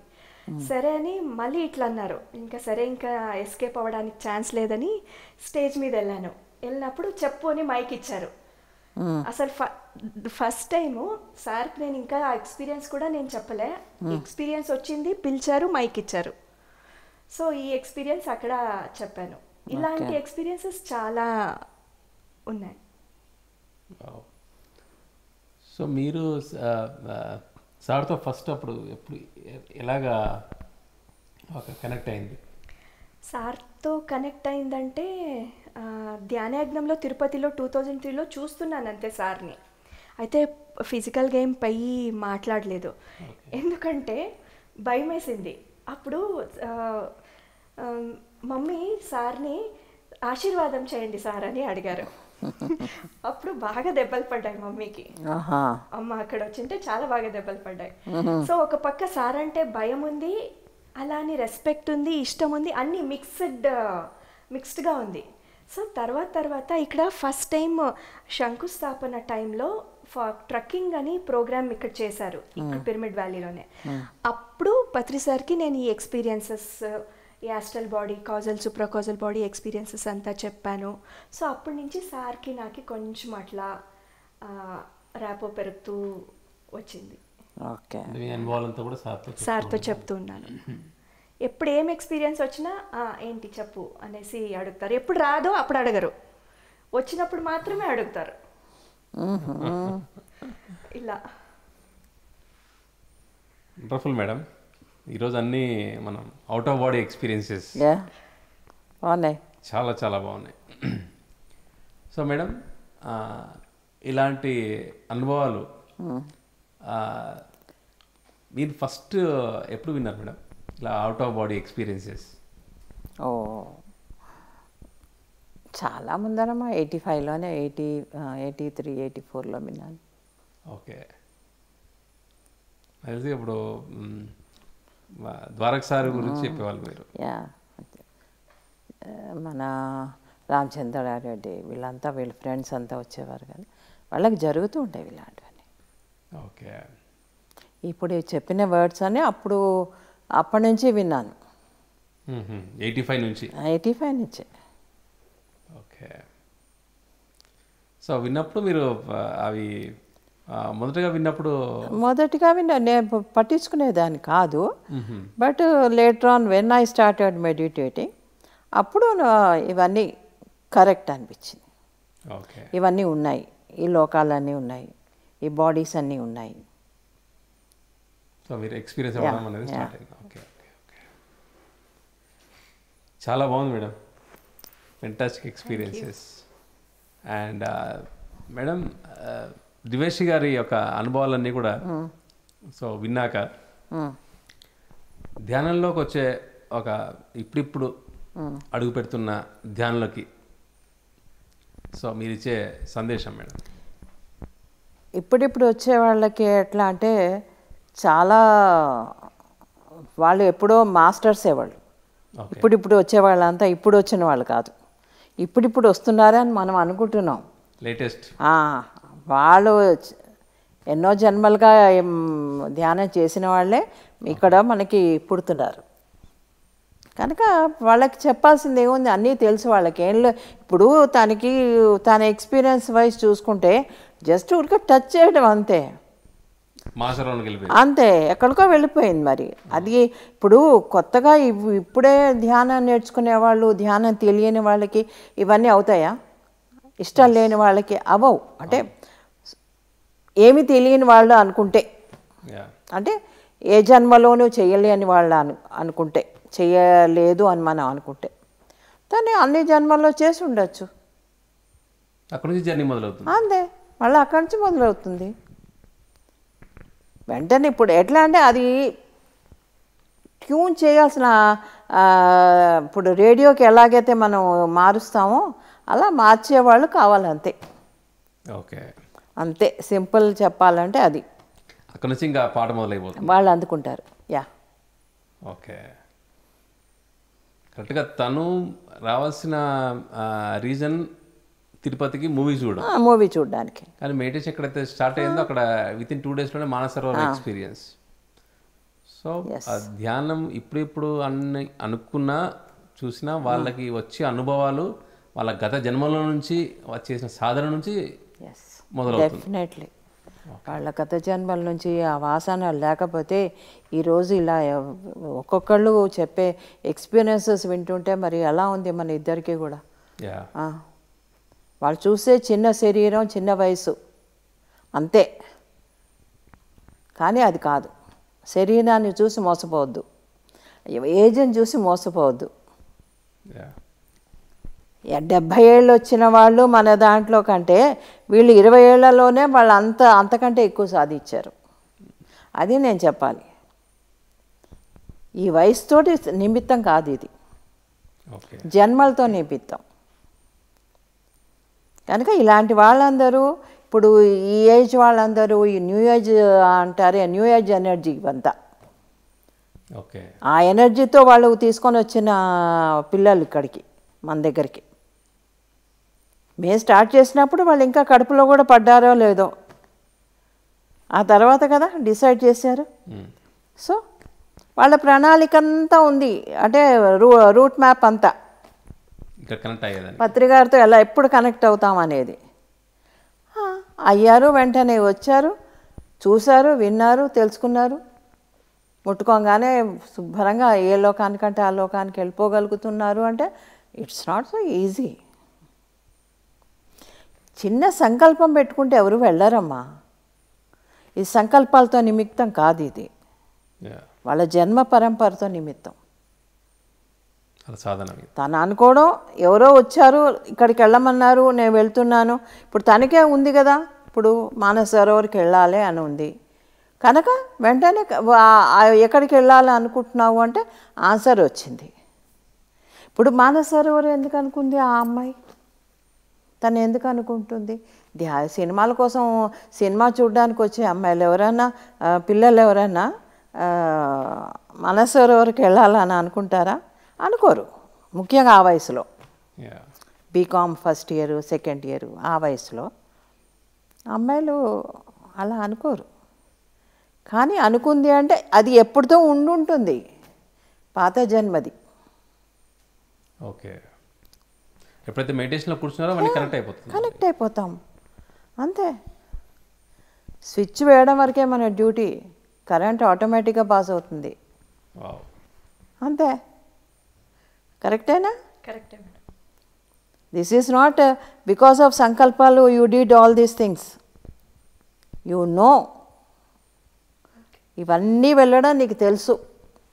సరే అని మళ్ళీ ఇట్లా అన్నారు. ఇంకా సరే, ఇంకా ఎస్కేప్ అవ్వడానికి ఛాన్స్ లేదని స్టేజ్ మీద వెళ్ళాను. వెళ్ళినప్పుడు చెప్పు అని మైక్ ఇచ్చారు. అసలు ఫస్ట్ టైము సార్కి నేను ఇంకా ఆ ఎక్స్పీరియన్స్ కూడా నేను చెప్పలే. ఎక్స్పీరియన్స్ వచ్చింది, పిలిచారు, మైక్ ఇచ్చారు. సో ఈ ఎక్స్పీరియన్స్ అక్కడ చెప్పాను. ఇలాంటి ఎక్స్పీరియన్సెస్ చాలా ఉన్నాయి. సో మీరు సార్తో ఫస్ట్ అప్పుడు ఎప్పుడు ఎలాగా కనెక్ట్ అయింది? సార్తో కనెక్ట్ అయిందంటే ధ్యానయజ్ఞంలో తిరుపతిలో 2003లో చూస్తున్నాను అంతే సార్ని. అయితే ఫిజికల్ గేమ్ పై మాట్లాడలేదు, ఎందుకంటే భయం వేసింది. అప్పుడు మమ్మీ సార్ని ఆశీర్వాదం చేయండి సార్ అని అడిగారు. అప్పుడు బాగా దెబ్బలు పడ్డాయి మమ్మీకి. అమ్మ అక్కడ వచ్చింటే చాలా బాగా దెబ్బలు పడ్డాయి. సో ఒక పక్క సార్ అంటే భయం ఉంది, అలా అని రెస్పెక్ట్ ఉంది, ఇష్టం ఉంది, అన్నీ మిక్స్డ్గా ఉంది. సో తర్వాత ఇక్కడ ఫస్ట్ టైం శంకుస్థాపన టైంలో ట్రక్కింగ్ అని ప్రోగ్రామ్ ఇక్కడ చేశారు, ఇక్కడ పిరమిడ్ వ్యాలీలోనే. అప్పుడు పత్రి సార్కి నేను ఈ ఎక్స్పీరియన్సెస్, ఈ astral body, causal supracausal body experiences అంతా చెప్పాను. సో అప్పటి నుంచి సార్కి నాకు కొంచెం అట్లా ర్యాపో పెరుగుతూ వచ్చింది. సార్తో చెప్తూ ఉన్నాను. ఎప్పుడు ఏం ఎక్స్పీరియన్స్ వచ్చినా ఏంటి చెప్పు అనేసి అడుగుతారు. ఎప్పుడు రాదో అప్పుడు అడగరు, వచ్చినప్పుడు మాత్రమే అడుగుతారు. ఇలా. Wonderful madam. ఈరోజు అన్నీ మనం అవుట్ ఆఫ్ బాడీ ఎక్స్పీరియన్సెస్ బాగున్నాయి, చాలా చాలా బాగున్నాయి. సో మేడం, ఇలాంటి అనుభవాలు మీరు ఫస్ట్ ఎప్పుడు విన్నారు మేడం, ఇలా అవుట్ ఆఫ్ బాడీ ఎక్స్పీరియన్సెస్? చాలా ముందరమ్మా, 85లోనే, 83, 84లో విన్నాను. ఓకే. తెలిసి ఇప్పుడు ద్వారక సార్ గురించి చెప్పేవాళ్ళు మీరు. మన రామచంద్రారెడ్డి వీళ్ళంతా, వీళ్ళ ఫ్రెండ్స్ అంతా వచ్చేవారు కానీ వాళ్ళకి జరుగుతూ ఉంటాయి ఇలాంటివన్నీ. ఓకే. ఇప్పుడు చెప్పిన వర్డ్స్ అని అప్పటి నుంచి విన్నాను. 85 నుంచి? 85 నుంచి. ఓకే. సో విన్నప్పుడు మీరు అవి మొదటగా విన్నా, నేను పట్టించుకునేదాన్ని కాదు. But later on when I started meditating, అప్పుడు ఇవన్నీ కరెక్ట్ అనిపించింది. ఓకే. ఇవన్నీ ఉన్నాయి, ఈ లోకాలన్నీ ఉన్నాయి, ఈ బాడీస్ అన్నీ ఉన్నాయి. సో మీరు ఎక్స్పీరియన్స్ అవ్వడం అనేది స్టార్ట్ అయింది. Okay okay okay. చాలా బాగుంది madam, fantastic experiences. And madam, Diveshi garu యొక్క అనుభవాలన్నీ కూడా సో విన్నాక ధ్యానంలోకి వచ్చే ఒక ఇప్పుడిప్పుడు అడుగు పెడుతున్న ధ్యానంలోకి సో మీరు ఇచ్చే సందేశం మేడం? ఇప్పుడిప్పుడు వచ్చే వాళ్ళకి ఎట్లా అంటే, చాలా వాళ్ళు ఎప్పుడో మాస్టర్సే వాళ్ళు. ఇప్పుడిప్పుడు వచ్చే వాళ్ళంతా ఇప్పుడు వచ్చిన వాళ్ళు కాదు, ఇప్పుడిప్పుడు వస్తున్నారే అని మనం అనుకుంటున్నాం. లేటెస్ట్ వాళ్ళు ఎన్నో జన్మలుగా ధ్యానం చేసిన వాళ్ళే ఇక్కడ మనకి పుడుతున్నారు కనుక వాళ్ళకి చెప్పాల్సింది ఏముంది, అన్నీ తెలుసు వాళ్ళకి. ఇప్పుడు తన ఎక్స్పీరియన్స్ వైజ్ చూసుకుంటే జస్ట్ ఊరికే టచ్ చేయడం అంతే, అంతే, ఎక్కడికో వెళ్ళిపోయింది. మరి అది ఇప్పుడు కొత్తగా ఇప్పుడే ధ్యానం నేర్చుకునే వాళ్ళు, ధ్యానం తెలియని వాళ్ళకి ఇవన్నీ అవుతాయా? ఇష్టం లేని వాళ్ళకి అవ్వవు. అంటే ఏమి తెలియని వాళ్ళు అనుకుంటే, అంటే ఏ జన్మలోనూ చేయలేని వాళ్ళు అనుకుంటే, చేయలేదు అని మనం అనుకుంటే, కానీ అన్ని జన్మల్లో చేసి ఉండొచ్చు. అక్కడి నుంచి జర్నీ మొదలవుతుంది. అంతే, మళ్ళీ అక్కడి నుంచి మొదలవుతుంది వెంటనే. ఇప్పుడు ఎట్లా అంటే అది ట్యూన్ చేయాల్సిన, ఇప్పుడు రేడియోకి ఎలాగైతే మనం మారుస్తామో అలా మార్చేవాళ్ళు కావాలంతే. ఓకే, అంతే, సింపుల్ చెప్పాలంటే అది. అక్కడ నుంచి ఇంకా పాట మొదలైపోతుంది, వాళ్ళు అందుకుంటారు. ఓకే. కరెక్ట్గా తను రావాల్సిన రీజన్ తిరుపతికి మూవీ చూడడానికి, కానీ మెడిటేషన్ ఎక్కడైతే స్టార్ట్ అయిందో అక్కడ విత్ ఇన్ 2 daysలోనే మానసరోవర్ ఎక్స్పీరియన్స్. సో ఆ ధ్యానం ఇప్పుడు అన్ని అనుకున్నా చూసినా వాళ్ళకి వచ్చే అనుభవాలు వాళ్ళ గత జన్మల నుంచి చేసిన సాధన నుంచి ఎస్ మొదలవుతుంది. డెఫినెట్లీ వాళ్ళ గత జన్మల నుంచి ఆ వాసన లేకపోతే ఈరోజు ఇలా ఒక్కొక్కళ్ళు చెప్పే ఎక్స్పీరియన్సెస్ వింటుంటే మరి ఎలా ఉంది మన ఇద్దరికి కూడా. యా వాళ్ళు చూసే చిన్న శరీరం చిన్న వయసు అంతే, కానీ అది కాదు. శరీరాన్ని చూసి మోసపోవద్దు, ఏజ్ని చూసి మోసపోవద్దు. యా 70 ఏళ్ళు వచ్చిన వాళ్ళు మన దాంట్లో కంటే వీళ్ళు 20 ఏళ్లలోనే వాళ్ళు అంతకంటే ఎక్కువ సాధించారు. అది నేను చెప్పాలి. ఈ వయసుతోటి నిమిత్తం కాదు, ఇది ఓకే జన్మలతో నిమిత్తం. కనుక ఇలాంటి వాళ్ళందరూ ఇప్పుడు ఈ ఏజ్ వాళ్ళందరూ ఈ న్యూ ఏజ్ అంటారే, న్యూ ఏజ్ ఎనర్జీ ఇవంతా. ఓకే ఆ ఎనర్జీతో వాళ్ళు తీసుకొని వచ్చిన పిల్లలు ఇక్కడికి మన దగ్గరికి. మేము స్టార్ట్ చేసినప్పుడు వాళ్ళు ఇంకా కడుపులో కూడా పడ్డారో లేదో, ఆ తర్వాత కదా డిసైడ్ చేశారు. సో వాళ్ళ ప్రణాళిక అంతా ఉంది, అంటే రూట్ మ్యాప్ అంతా ఇక్కడ కనెక్ట్ అయ్యేదని పత్రికారితో ఎలా ఎప్పుడు కనెక్ట్ అవుతాం అనేది అయ్యారు. వెంటనే వచ్చారు, చూశారు, విన్నారు, తెలుసుకున్నారు. ముట్టుకోగానే శుభ్రంగా ఏ లోకానికంటే ఆ లోకానికి వెళ్ళిపోగలుగుతున్నారు. అంటే ఇట్స్ నాట్ సో ఈజీ. చిన్న సంకల్పం పెట్టుకుంటే ఎవరు వెళ్ళరమ్మా. ఈ సంకల్పాలతో నిమిత్తం కాదు, ఇది యా వాళ్ళ జన్మ పరంపరతో నిమిత్తం. అలా సాధన తను అనుకోవడం, ఎవరో వచ్చారు ఇక్కడికి వెళ్ళమన్నారు, నేను వెళ్తున్నాను. ఇప్పుడు తనకే ఉంది కదా, ఇప్పుడు మానస సరోవర్కి వెళ్ళాలి అని ఉంది కనుక వెంటనే ఎక్కడికి వెళ్ళాలి అనుకుంటున్నావు అంటే ఆన్సర్ వచ్చింది. ఇప్పుడు మానస సరోవర్ ఎందుకు అనుకుంది ఆ అమ్మాయి? తను ఎందుకు అనుకుంటుంది? సినిమాల కోసం సినిమా చూడడానికి వచ్చే అమ్మాయిలు ఎవరైనా, పిల్లలు ఎవరైనా మానస సరోవర్కి వెళ్ళాలని అనుకుంటారా? అనుకోరు. ముఖ్యంగా ఆ వయసులో, yeah BCom first year second year ఆ వయసులో అమ్మాయిలు అలా అనుకోరు. కానీ అనుకుంది అంటే అది ఎప్పుడుతో ఉండుంటుంది, పాత జన్మది. ఓకే ఎప్పుడైతే మెడిటేషన్లో కూర్చున్నారో మళ్ళీ కనెక్ట్ అయిపోతుంది. కనెక్ట్ అయిపోతాం అంతే. స్విచ్ వేయడం వరకే మన డ్యూటీ, కరెంట్ ఆటోమేటిక్గా పాస్ అవుతుంది వావ్ అంతే. కరెక్టేనా? కరెక్టే madam. This is not because of సంకల్పాలు you did all these things. You know ఇవన్నీ వెళ్ళడం నీకు తెలుసు.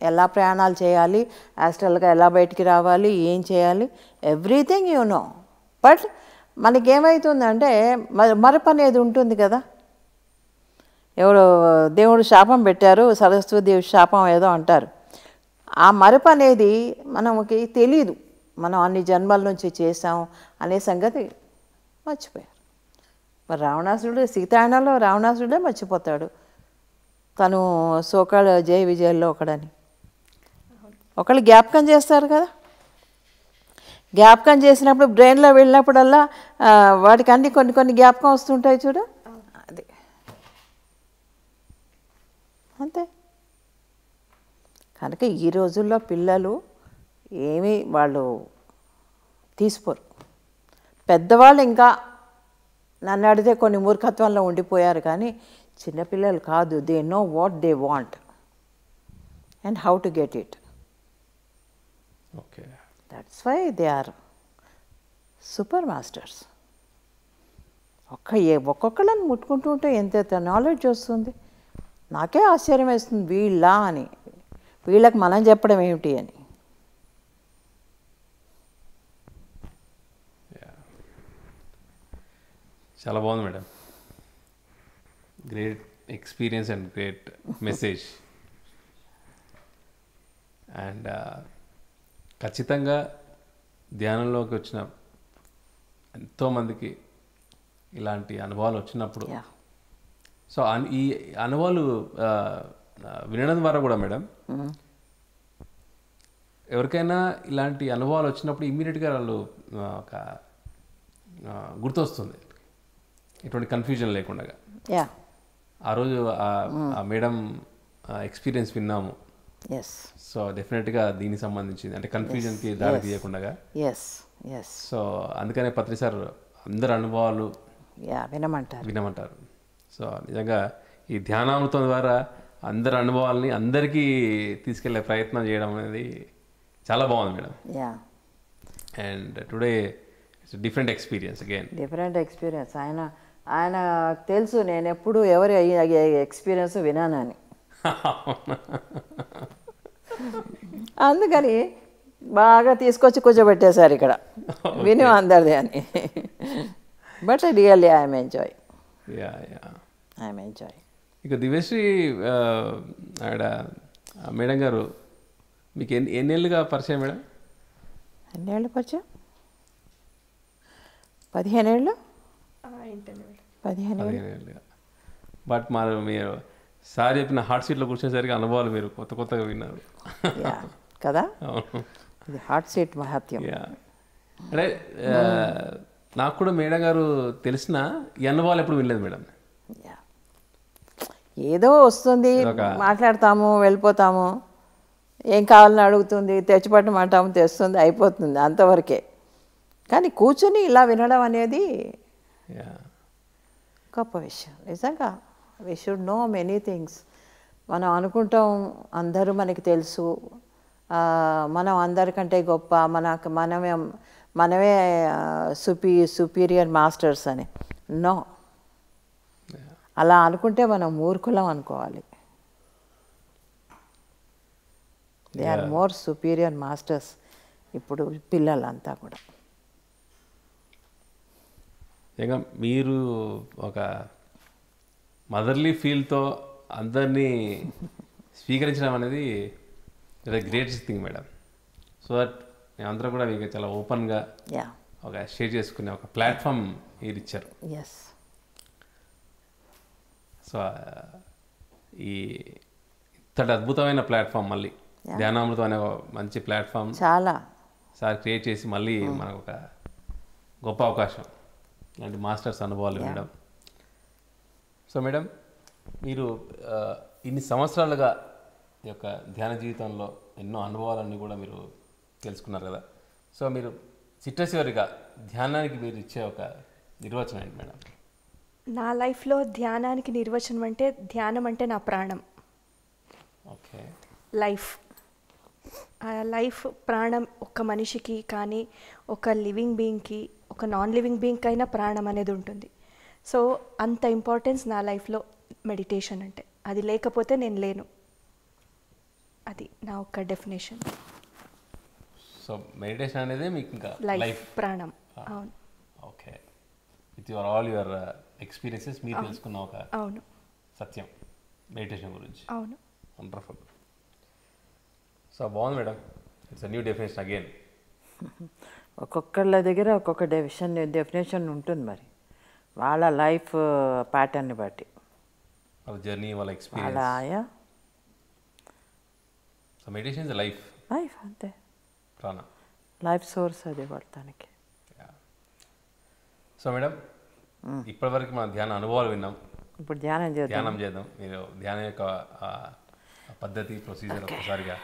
ఎలా ప్రయాణాలు చేయాలి, యాస్ట్రల్గా ఎలా బయటికి రావాలి, ఏం చేయాలి, ఎవ్రీథింగ్ యూ నో. బట్ మనకేమవుతుందంటే మరపు అనేది ఉంటుంది కదా. ఎవరు దేవుడు శాపం పెట్టారు, సరస్వతిదేవి శాపం ఏదో అంటారు. ఆ మరపు అనేది మనకి తెలీదు, మనం అన్ని జన్మల నుంచి చేసాం అనే సంగతి మర్చిపోయారు. మరి రావణాసురుడు సీతాయణలో రావణాసురుడే మర్చిపోతాడు తను సోకాళ్ళ జయ విజయాల్లో ఒకడని. ఒకళ్ళు జ్ఞాపకం చేస్తారు కదా, జ్ఞాపకం చేసినప్పుడు బ్రెయిన్లో వెళ్ళినప్పుడల్లా వాటికి అన్ని కొన్ని జ్ఞాపకం వస్తుంటాయి చూడు, అది అంతే. కనుక ఈ రోజుల్లో పిల్లలు ఏమీ వాళ్ళు తీసుకోరు. పెద్దవాళ్ళు ఇంకా నన్ను అడిగితే కొన్ని మూర్ఖత్వంలో ఉండిపోయారు, కానీ చిన్నపిల్లలు కాదు. They know what they want and how to get it. Okay that's why they are super masters. ఒక్కొక్కళ్ళని ముట్టుకుంటూ ఉంటే ఎంత నాలెడ్జ్ వస్తుంది. నాకే ఆశ్చర్యం వేస్తుంది, వీళ్ళ అని. వీళ్ళకి మనం చెప్పడం ఏమిటి అని. చాలా బాగుంది madam. Great experience and great message. And ఖచ్చితంగా ధ్యానంలోకి వచ్చిన ఎంతోమందికి ఇలాంటి అనుభవాలు వచ్చినప్పుడు Yeah. సో ఈ అనుభవాలు వినడం ద్వారా కూడా మేడం ఎవరికైనా ఇలాంటి అనుభవాలు వచ్చినప్పుడు ఇమ్మీడియట్గా వాళ్ళు ఒక గుర్తొస్తుంది, ఎటువంటి కన్ఫ్యూజన్ లేకుండా. యా ఆ రోజు ఆ మేడం ఎక్స్పీరియన్స్ విన్నాము, ఎస్ సో డెఫినెట్గా దీనికి సంబంధించింది అంటే కన్ఫ్యూజన్కి దారి తీయకుండా. ఎస్ ఎస్ సో అందుకనే పత్రి సార్ అందరి అనుభవాలు యా వినమంటారు. సో నిజంగా ఈ ధ్యానామృతం ద్వారా అందరి అనుభవాల్ని అందరికీ తీసుకెళ్లే ప్రయత్నం చేయడం అనేది చాలా బాగుంది madam. Yeah and today it's different experience again. Different experience. ఆయన తెలుసు నేను ఎప్పుడు ఎవరి ఎక్స్పీరియన్స్ వినానని. అందుకని బాగా తీసుకొచ్చి కూర్చోబెట్టేశారు ఇక్కడ విని అందరిది అని. But really I'm enjoy. I'm enjoy. ఇక దివ్యశ్రీ ఆవిడ మేడం గారు మీకు ఎన్నేళ్ళుగా పరిచయం మేడం? ఎన్నేళ్ళు పరిచయం? 15 ఏళ్ళు. 15 ఏళ్ళుగా. బట్ మీరు సార్ చెప్పిన హాట్ సీట్లో కూర్చునేసరికి అనుభవాలు మీరు కొత్తగా విన్నారు కదా. ఇది హాట్ సీట్ మహత్యం. అంటే నాకు కూడా మేడం గారు తెలిసిన ఈ అనుభవాలు ఎప్పుడు వినలేదు మేడం. ఏదో వస్తుంది, మాట్లాడతాము, వెళ్ళిపోతాము, ఏం కావాలని అడుగుతుంది, తెచ్చిపట్టమంటాము, తెస్తుంది, అయిపోతుంది, అంతవరకే. కానీ కూర్చొని ఇలా వినడం అనేది గొప్ప విషయం నిజంగా. We should know many things. మనం అనుకుంటాం అందరూ మనకి తెలుసు, మనం అందరికంటే గొప్ప, మనమే సుపీరియర్ మాస్టర్స్ అని. నో, అలా అనుకుంటే మనం మూర్ఖులం అనుకోవాలి. They are more superior masters ఇప్పుడు పిల్లలంతా కూడా. ఇంకా మీరు ఒక మదర్లీ ఫీల్తో అందరినీ స్వీకరించడం అనేది greatest thing madam. So that మేమందరం కూడా మీకు చాలా ఓపెన్గా ఒక షేర్ చేసుకునే ఒక ప్లాట్ఫామ్ మీరు ఇచ్చారు. ఎస్. సో ఈ ఇంతటి అద్భుతమైన ప్లాట్ఫామ్ మళ్ళీ ధ్యానామృతం అనే మంచి ప్లాట్ఫామ్ చాలా సార్ క్రియేట్ చేసి మళ్ళీ మనకు ఒక గొప్ప అవకాశం ఇలాంటి మాస్టర్స్ అనుభవాలు వినడం. సో మేడం, మీరు ఇన్ని సంవత్సరాలుగా ఈ యొక్క ధ్యాన జీవితంలో ఎన్నో అనుభవాలన్నీ కూడా మీరు తెలుసుకున్నారు కదా. సో మీరు చిట్టచివరిగా ధ్యానానికి మీరు ఇచ్చే ఒక నిర్వచనం ఏంటి మేడం? నా లైఫ్లో ధ్యానానికి నిర్వచనం అంటే, ధ్యానం అంటే నా ప్రాణం. ఓకే. లైఫ్ ప్రాణం ఒక మనిషికి కానీ ఒక లివింగ్ బీయింగ్కి, ఒక నాన్ లివింగ్ బీయింగ్కి అయినా ప్రాణం అనేది ఉంటుంది. సో అంత ఇంపార్టెన్స్ నా లైఫ్లో మెడిటేషన్ అంటే. అది లేకపోతే నేను లేను. అది నా ఒక్క డెఫినేషన్. సో మెడిటేషన్ అనేది మీకు ఇంకా లైఫ్ ప్రాణం. అవును. Okay. With all your experiences మీరు తెలుసుకున్న ఒక అవును సత్యం మెడిటేషన్ గురించి. అవును. వండర్ఫుల్. సో బాగుంది madam. It's new definition again. ఒక్కొక్కళ్ళ దగ్గర ఒక్కొక్క డెఫినేషన్ ఉంటుంది మరి, వాళ్ళ లైఫ్ ప్యాటర్న్ని బట్టి, వాళ్ళ జర్నీ, వాళ్ళ ఎక్స్పీరియన్స్. అలా. So meditation is life. Life అంతే, ప్రాణ, లైఫ్ సోర్స్ అది పడతానికి. సో మేడం, ఇప్పటివరకు మన ధ్యాన అనుభవాలు విన్నాం. ఇప్పుడు ధ్యానం చేద్దాం. మీరు ధ్యానం యొక్క పద్ధతి, ప్రొసీజర్ ఒకసారిగా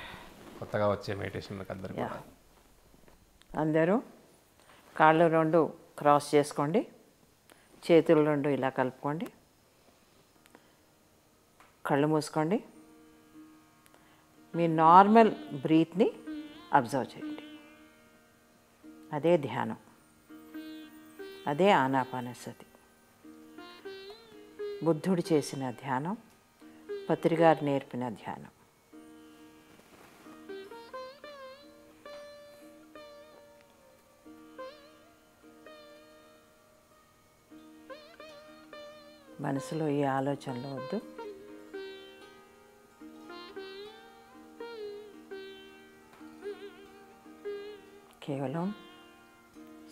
కొత్తగా వచ్చే మెడిటేషన్లకు అందరూ కాళ్ళు 2 క్రాస్ చేసుకోండి, చేతులు 2 ఇలా కలుపుకోండి, కళ్ళు మూసుకోండి. మీ నార్మల్ బ్రీత్ని అబ్జర్వ్ చేయండి. అదే ధ్యానం, అదే ఆనాపానసతి. బుద్ధుడు చేసిన ధ్యానం, పత్రి గారు నేర్పిన ధ్యానం. మనసులో ఈ ఆలోచనలు వద్దు. కేవలం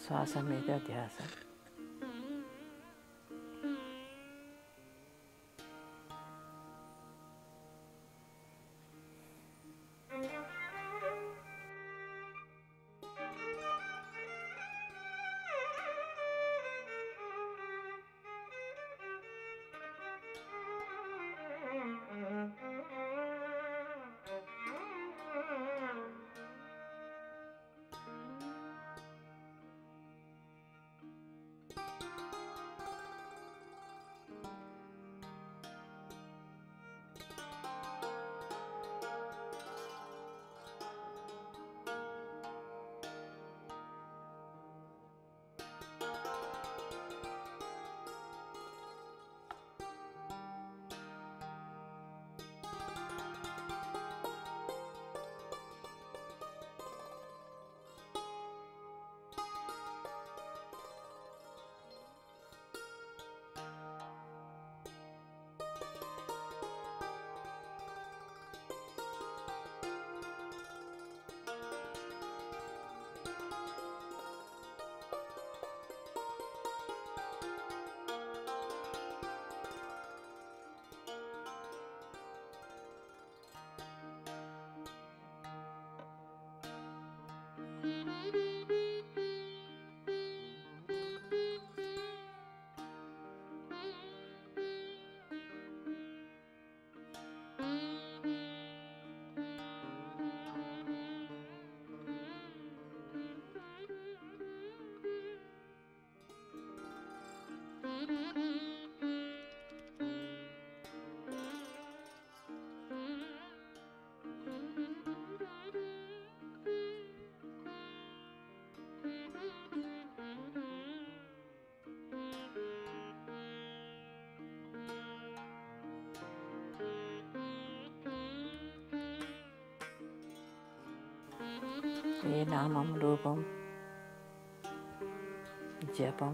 శ్వాస మీద ధ్యాస. ఏ నామం రూపం జపం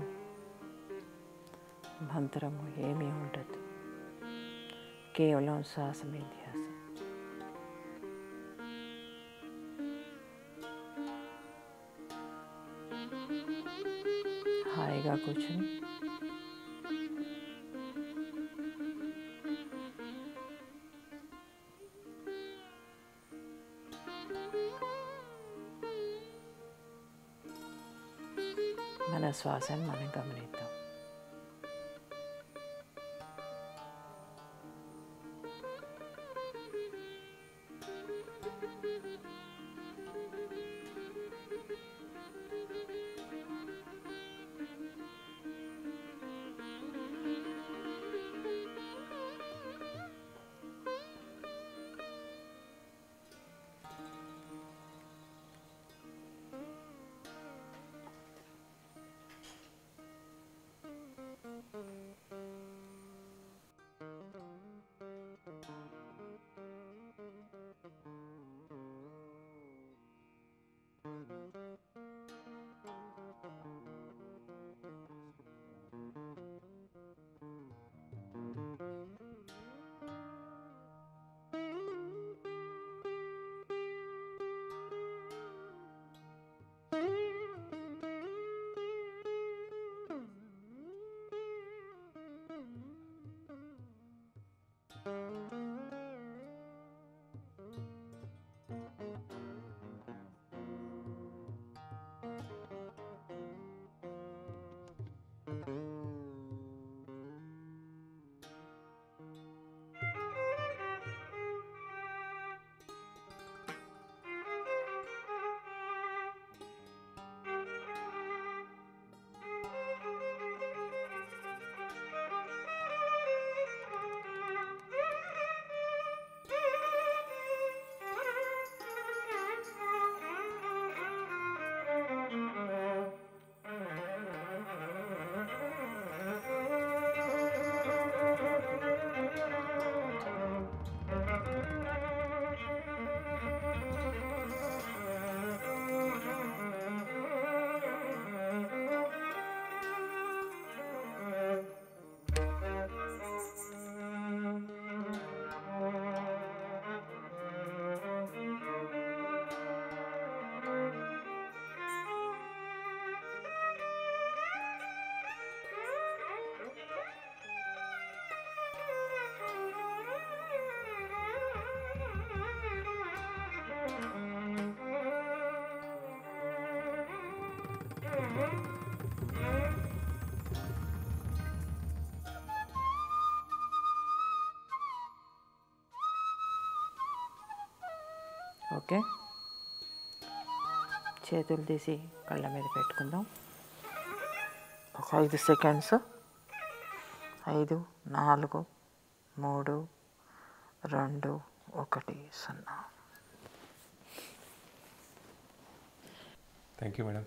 మంత్రము ఏమీ ఉండదు, కేవలం శ్వాసమే ధ్యాస. హాయిగా కూర్చుని మన శ్వాసను మనం గమనిద్దాం. ఓకే, చేతులు తీసి కళ్ళ మీద పెట్టుకుందాం. ఒక 5 seconds. 5, 4, 3, 2, 1, 0. Thank you madam,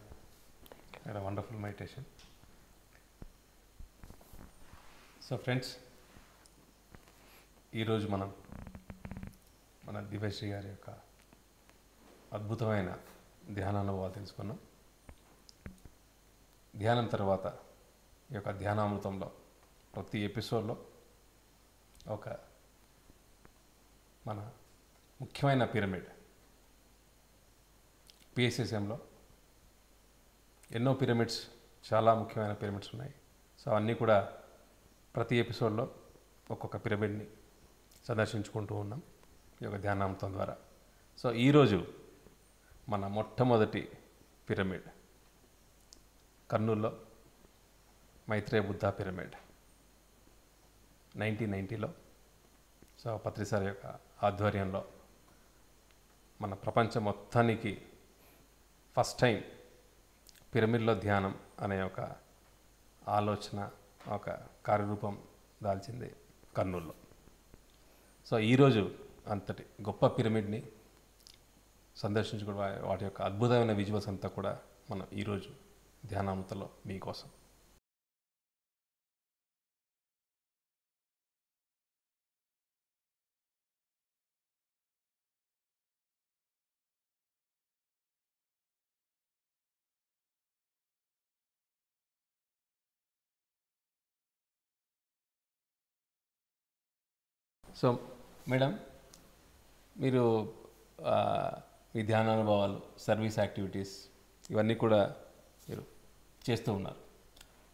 wonderful meditation. So friends, ఈరోజు మన దివ్యశ్రీ గారి యొక్క అద్భుతమైన ధ్యాన అనుభవాలు తెలుసుకున్నాం. ధ్యానం తర్వాత ఈ యొక్క ధ్యానామృతంలో ప్రతి ఎపిసోడ్లో ఒక మన ముఖ్యమైన పిరమిడ్, పిఎస్ఎస్ఎంలో ఎన్నో పిరమిడ్స్, చాలా ముఖ్యమైన పిరమిడ్స్ ఉన్నాయి. సో అన్నీ కూడా ప్రతి ఎపిసోడ్లో ఒక్కొక్క పిరమిడ్ని సందర్శించుకుంటూ ఉన్నాం ఈ యొక్క ధ్యానామృతం ద్వారా. సో ఈరోజు మన మొట్టమొదటి పిరమిడ్ కర్నూలులో మైత్రేయ బుద్ధ పిరమిడ్ 1990లో సో పత్రిసార్ యొక్క ఆధ్వర్యంలో మన ప్రపంచం మొత్తానికి ఫస్ట్ టైం పిరమిడ్లో ధ్యానం అనే ఒక ఆలోచన, ఒక కార్యరూపం దాల్చింది కర్నూలులో. సో ఈరోజు అంతటి గొప్ప పిరమిడ్ని సందర్శించుకోవడం, వాటి యొక్క అద్భుతమైన విజువల్స్ అంతా కూడా మనం ఈరోజు ధ్యానామృతంలో మీకోసం. సో మేడం, మీరు మీ ధ్యానానుభవాలు, సర్వీస్ యాక్టివిటీస్ ఇవన్నీ కూడా మీరు చేస్తూ ఉన్నారు.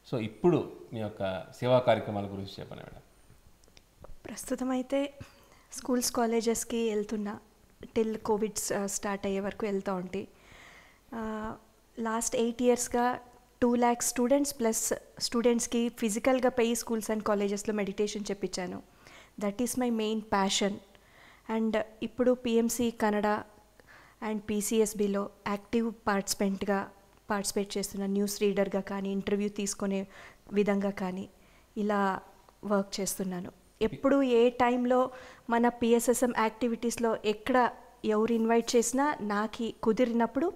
సో ఇప్పుడు మీ యొక్క సేవా కార్యక్రమాల గురించి చెప్పండి మేడం. ప్రస్తుతం అయితే స్కూల్స్ కాలేజెస్కి వెళ్తున్నా, టిల్ కోవిడ్ స్టార్ట్ అయ్యే వరకు వెళ్తూ ఉంటే. లాస్ట్ 8 yearsగా 2 lakhs స్టూడెంట్స్ ప్లస్ స్టూడెంట్స్కి ఫిజికల్గా పోయి స్కూల్స్ అండ్ కాలేజెస్లో మెడిటేషన్ చెప్పించాను. That is my main passion. And ఇప్పుడు పిఎంసి కన్నడ అండ్ పీసీఎస్బిలో యాక్టివ్ పార్టిసిపేట్ చేస్తున్న, న్యూస్ రీడర్గా కానీ, ఇంటర్వ్యూ తీసుకునే విధంగా కానీ ఇలా వర్క్ చేస్తున్నాను. ఎప్పుడు ఏ టైంలో మన పిఎస్ఎస్ఎం యాక్టివిటీస్లో ఎక్కడ ఎవరు ఇన్వైట్ చేసినా నాకు కుదిరినప్పుడు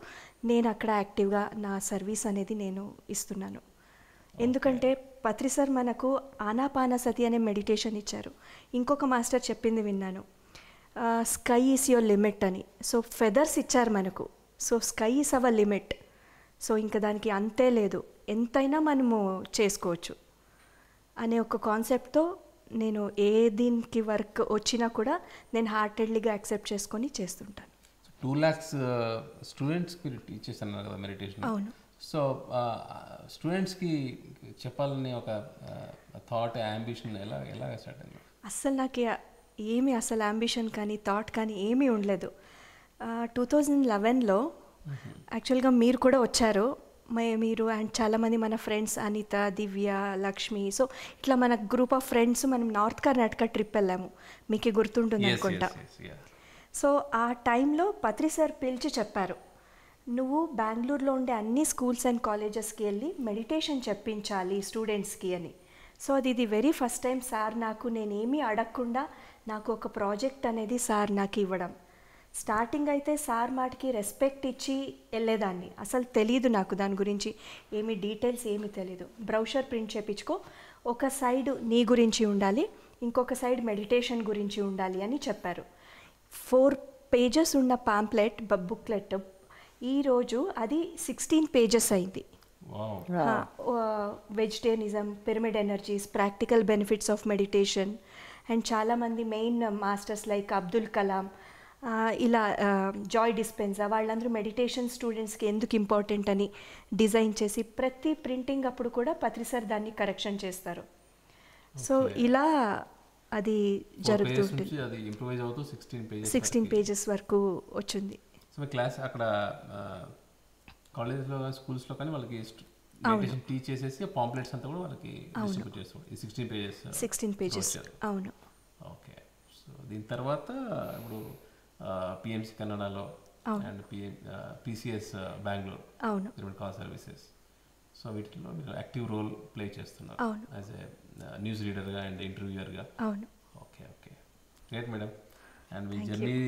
నేను అక్కడ యాక్టివ్గా నా సర్వీస్ అనేది నేను ఇస్తున్నాను. ఎందుకంటే పత్రి సార్ మనకు ఆనాపానసతి అనే మెడిటేషన్ ఇచ్చారు. ఇంకొక మాస్టర్ చెప్పింది విన్నాను, స్కై ఈస్ యువర్ లిమిట్ అని. సో ఫెదర్స్ ఇచ్చారు మనకు, so sky is our limit. So ఇంకా దానికి అంతే లేదు, ఎంతైనా మనము చేసుకోవచ్చు అనే ఒక కాన్సెప్ట్తో నేను ఏ దీనికి వర్క్ వచ్చినా కూడా నేను హార్టెడ్లీగా యాక్సెప్ట్ చేసుకొని చేస్తుంటాను. 2 lakhs స్టూడెంట్స్కి టీచ్ చేస్తున్నారు కదా మెడిటేషన్. అవును. సో స్టూడెంట్స్కి చెప్పాలని ఒక థాట్, యాంబిషన్ ఎలా స్టార్ట్ అయింది? అస్సలు నాకు ఏమీ అసలు అంబిషన్ కానీ థాట్ కానీ ఏమీ ఉండలేదు. 2011లో యాక్చువల్గా మీరు కూడా వచ్చారు, మీరు అండ్ చాలామంది మన ఫ్రెండ్స్ అనిత, దివ్య, లక్ష్మి, సో ఇట్లా మన గ్రూప్ ఆఫ్ ఫ్రెండ్స్ మనం నార్త్ కర్ణాటక ట్రిప్ వెళ్ళాము, మీకు గుర్తుంటుంది అనుకుంటా. సో ఆ టైంలో పత్రి సార్ పిలిచి చెప్పారు, నువ్వు బెంగళూరులో ఉండే అన్ని స్కూల్స్ అండ్ కాలేజెస్కి వెళ్ళి మెడిటేషన్ చెప్పించాలి స్టూడెంట్స్కి అని. సో ఇది వెరీ ఫస్ట్ టైం సార్ నాకు, నేనేమీ అడగకుండా నాకు ఒక ప్రాజెక్ట్ అనేది సార్ నాకు ఇవ్వడం. స్టార్టింగ్ అయితే సార్ మాటకి రెస్పెక్ట్ ఇచ్చి వెళ్ళేదాన్ని, అసలు తెలీదు నాకు దాని గురించి ఏమి డీటెయిల్స్ ఏమీ తెలీదు. బ్రౌషర్ ప్రింట్ చేయించుకో, ఒక సైడ్ నీ గురించి ఉండాలి, ఇంకొక సైడ్ మెడిటేషన్ గురించి ఉండాలి అని చెప్పారు. 4 pages ఉన్న పాంప్లెట్ బుక్లెట్ ఈరోజు అది 16 pages అయింది. Vegetarianism, pyramid energies, practical benefits of meditation and చాలామంది main masters like Abdul Kalam, ఇలా జాయ్ డిస్పెన్సా, వాళ్ళందరూ మెడిటేషన్ స్టూడెంట్స్కి ఎందుకు ఇంపార్టెంట్ అని డిజైన్ చేసి ప్రతి ప్రింటింగ్ అప్పుడు కూడా పత్రి సార్ దాన్ని కరెక్షన్ చేస్తారు. సో ఇలా అది జరుగుతూ ఉంటుంది. 16 pages వరకు వచ్చింది. సో క్లాస్ అక్కడ కాలేజ్లో స్కూల్స్లో కానీ వాళ్ళకి మెడిటేషన్ టీచ్ చేసేసి పాంప్లెట్స్ అంతా కూడా వాళ్ళకి డిస్ట్రిబ్యూట్ చేస్తారు. 16 pages. అవును. ఓకే. సో దీని తర్వాత ఇప్పుడు పిఎంసి కన్నడలో అండ్ పీసీఎస్ బెంగళూరు, అవును, పిరమిడ్ కాల్ సర్వీసెస్, సో వీటిలో మీరు యాక్టివ్ రోల్ ప్లే చేస్తున్నారు యాజ్ ఏ న్యూస్ రీడర్గా అండ్ ఇంటర్వ్యూయర్గా. అవును. Okay okay, great madam. And me journey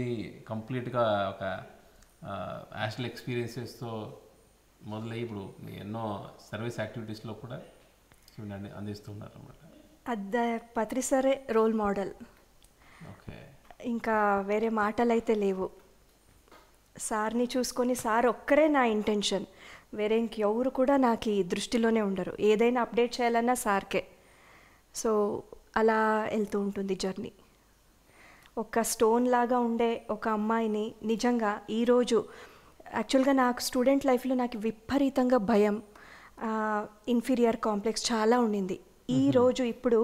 కంప్లీట్గా ఒక యాక్చువల్ ఎక్స్పీరియన్సెస్తో మొదలయ్యి ఇప్పుడు మీ ఎన్నో సర్వీస్ యాక్టివిటీస్లో కూడా చూడండి అందిస్తున్నారు అన్నమాట. అది పత్రి సారే రోల్ మోడల్. ఓకే. ఇంకా వేరే మాటలు అయితే లేవు. సార్ని చూసుకొని సార్ ఒక్కరే నా ఇంటెన్షన్, వేరే ఇంకెవరు కూడా నాకు ఈ దృష్టిలోనే ఉండరు. ఏదైనా అప్డేట్ చేయాలన్నా సార్కే. సో అలా వెళ్తూ ఉంటుంది జర్నీ. ఒక స్టోన్ లాగా ఉండే ఒక అమ్మాయిని నిజంగా ఈరోజు యాక్చువల్గా నాకు స్టూడెంట్ లైఫ్లో నాకు విపరీతంగా భయం, ఇన్ఫీరియర్ కాంప్లెక్స్ చాలా ఉండింది. ఈరోజు ఇప్పుడు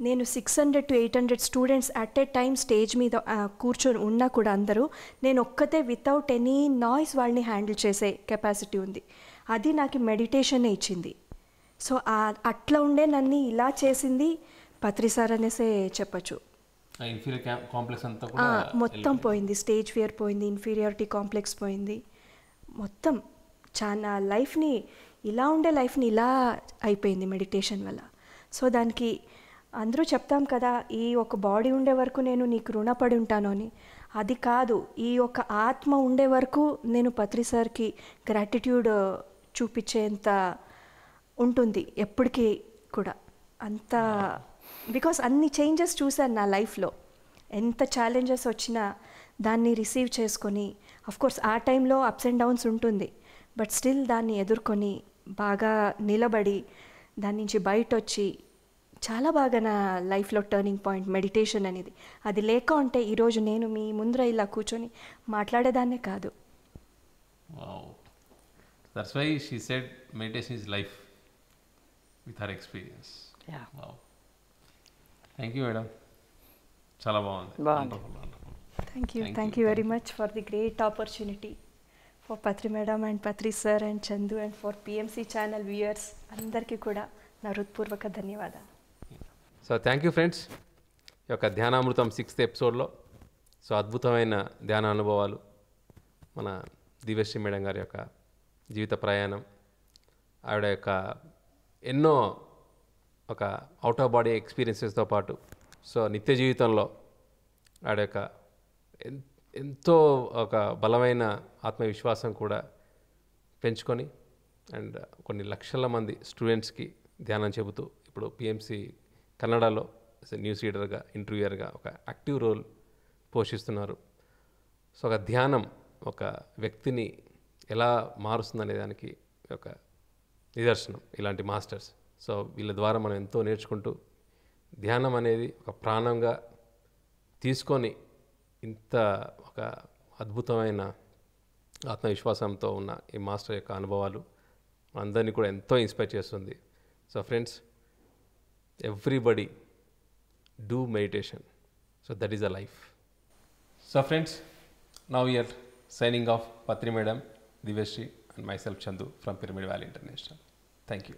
నేను 600 to 800 students at a time stage మీద కూర్చొని ఉన్నా కూడా అందరూ నేను ఒక్కతే వితౌట్ ఎనీ నాయిస్ వాళ్ళని హ్యాండిల్ చేసే కెపాసిటీ ఉంది. అది నాకు మెడిటేషనే ఇచ్చింది. సో అట్లా ఉండే నన్ను ఇలా చేసింది పత్రి సార్ అనేసే చెప్పచ్చు. మొత్తం పోయింది, స్టేజ్ ఫియర్ పోయింది, ఇన్ఫీరియారిటీ కాంప్లెక్స్ పోయింది, మొత్తం చాలా లైఫ్ని ఇలా ఉండే లైఫ్ని ఇలా అయిపోయింది మెడిటేషన్ వల్ల. సో దానికి అందరూ చెప్తాం కదా, ఈ ఒక బాడీ ఉండే వరకు నేను నీకు రుణపడి ఉంటాను అని. అది కాదు, ఈ ఒక ఆత్మ ఉండే వరకు నేను పత్రి సార్కి గ్రాటిట్యూడ్ చూపించేంత ఉంటుంది ఎప్పటికీ కూడా. అంత బికాస్ అన్ని చేంజెస్ చూశాను నా లైఫ్లో. ఎంత ఛాలెంజెస్ వచ్చినా దాన్ని రిసీవ్ చేసుకొని, అఫ్కోర్స్ ఆ టైంలో అప్స్ అండ్ డౌన్స్ ఉంటుంది, బట్ స్టిల్ దాన్ని ఎదుర్కొని బాగా నిలబడి దాని నుంచి బయట వచ్చి చాలా బాగా నా లైఫ్లో టర్నింగ్ పాయింట్ మెడిటేషన్ అనేది. అది లేక ఉంటే ఈరోజు నేను మీ ముందర ఇలా కూర్చొని మాట్లాడేదాన్నే కాదు. Wow. That's why she said meditation is life with her experience. Yeah. Wow. Thank you, madam. చాలా బాగుంది. బాగుంది. Wonderful, wonderful. Thank you very much for the great opportunity for Patri madam and Patri sir and Chandu and for PMC channel viewers అందరికీ కూడా నా హృత్పూర్వక ధన్యవాదాలు. So thank you friends. ఈ యొక్క ధ్యానామృతం 6th ఎపిసోడ్లో సో అద్భుతమైన ధ్యాన అనుభవాలు, మన దివ్యశ్రీ మేడం గారి యొక్క జీవిత ప్రయాణం, ఆవిడ యొక్క ఎన్నో ఒక అవుట్ ఆఫ్ బాడీ ఎక్స్పీరియన్సెస్తో పాటు సో నిత్య జీవితంలో ఆవిడ యొక్క ఎంతో ఒక బలమైన ఆత్మవిశ్వాసం కూడా పెంచుకొని అండ్ కొన్ని లక్షల మంది స్టూడెంట్స్కి ధ్యానం చెబుతూ ఇప్పుడు పిఎంసి కన్నడలో న్యూస్ రీడర్గా, ఇంటర్వ్యూయర్గా ఒక యాక్టివ్ రోల్ పోషిస్తున్నారు. సో ఒక ధ్యానం ఒక వ్యక్తిని ఎలా మారుస్తుందనే దానికి ఒక నిదర్శనం ఇలాంటి మాస్టర్స్. సో వీళ్ళ ద్వారా మనం ఎంతో నేర్చుకుంటూ ధ్యానం అనేది ఒక ప్రాణంగా తీసుకొని ఇంత ఒక అద్భుతమైన ఆత్మవిశ్వాసంతో ఉన్న ఈ మాస్టర్ యొక్క అనుభవాలు అందరినీ కూడా ఎంతో ఇన్స్పైర్ చేస్తుంది. So friends, everybody do meditation. So that is a life. So friends, now we are signing off. Patri Madam, Divyashree and myself Chandu from Pyramid Valley International. Thank you.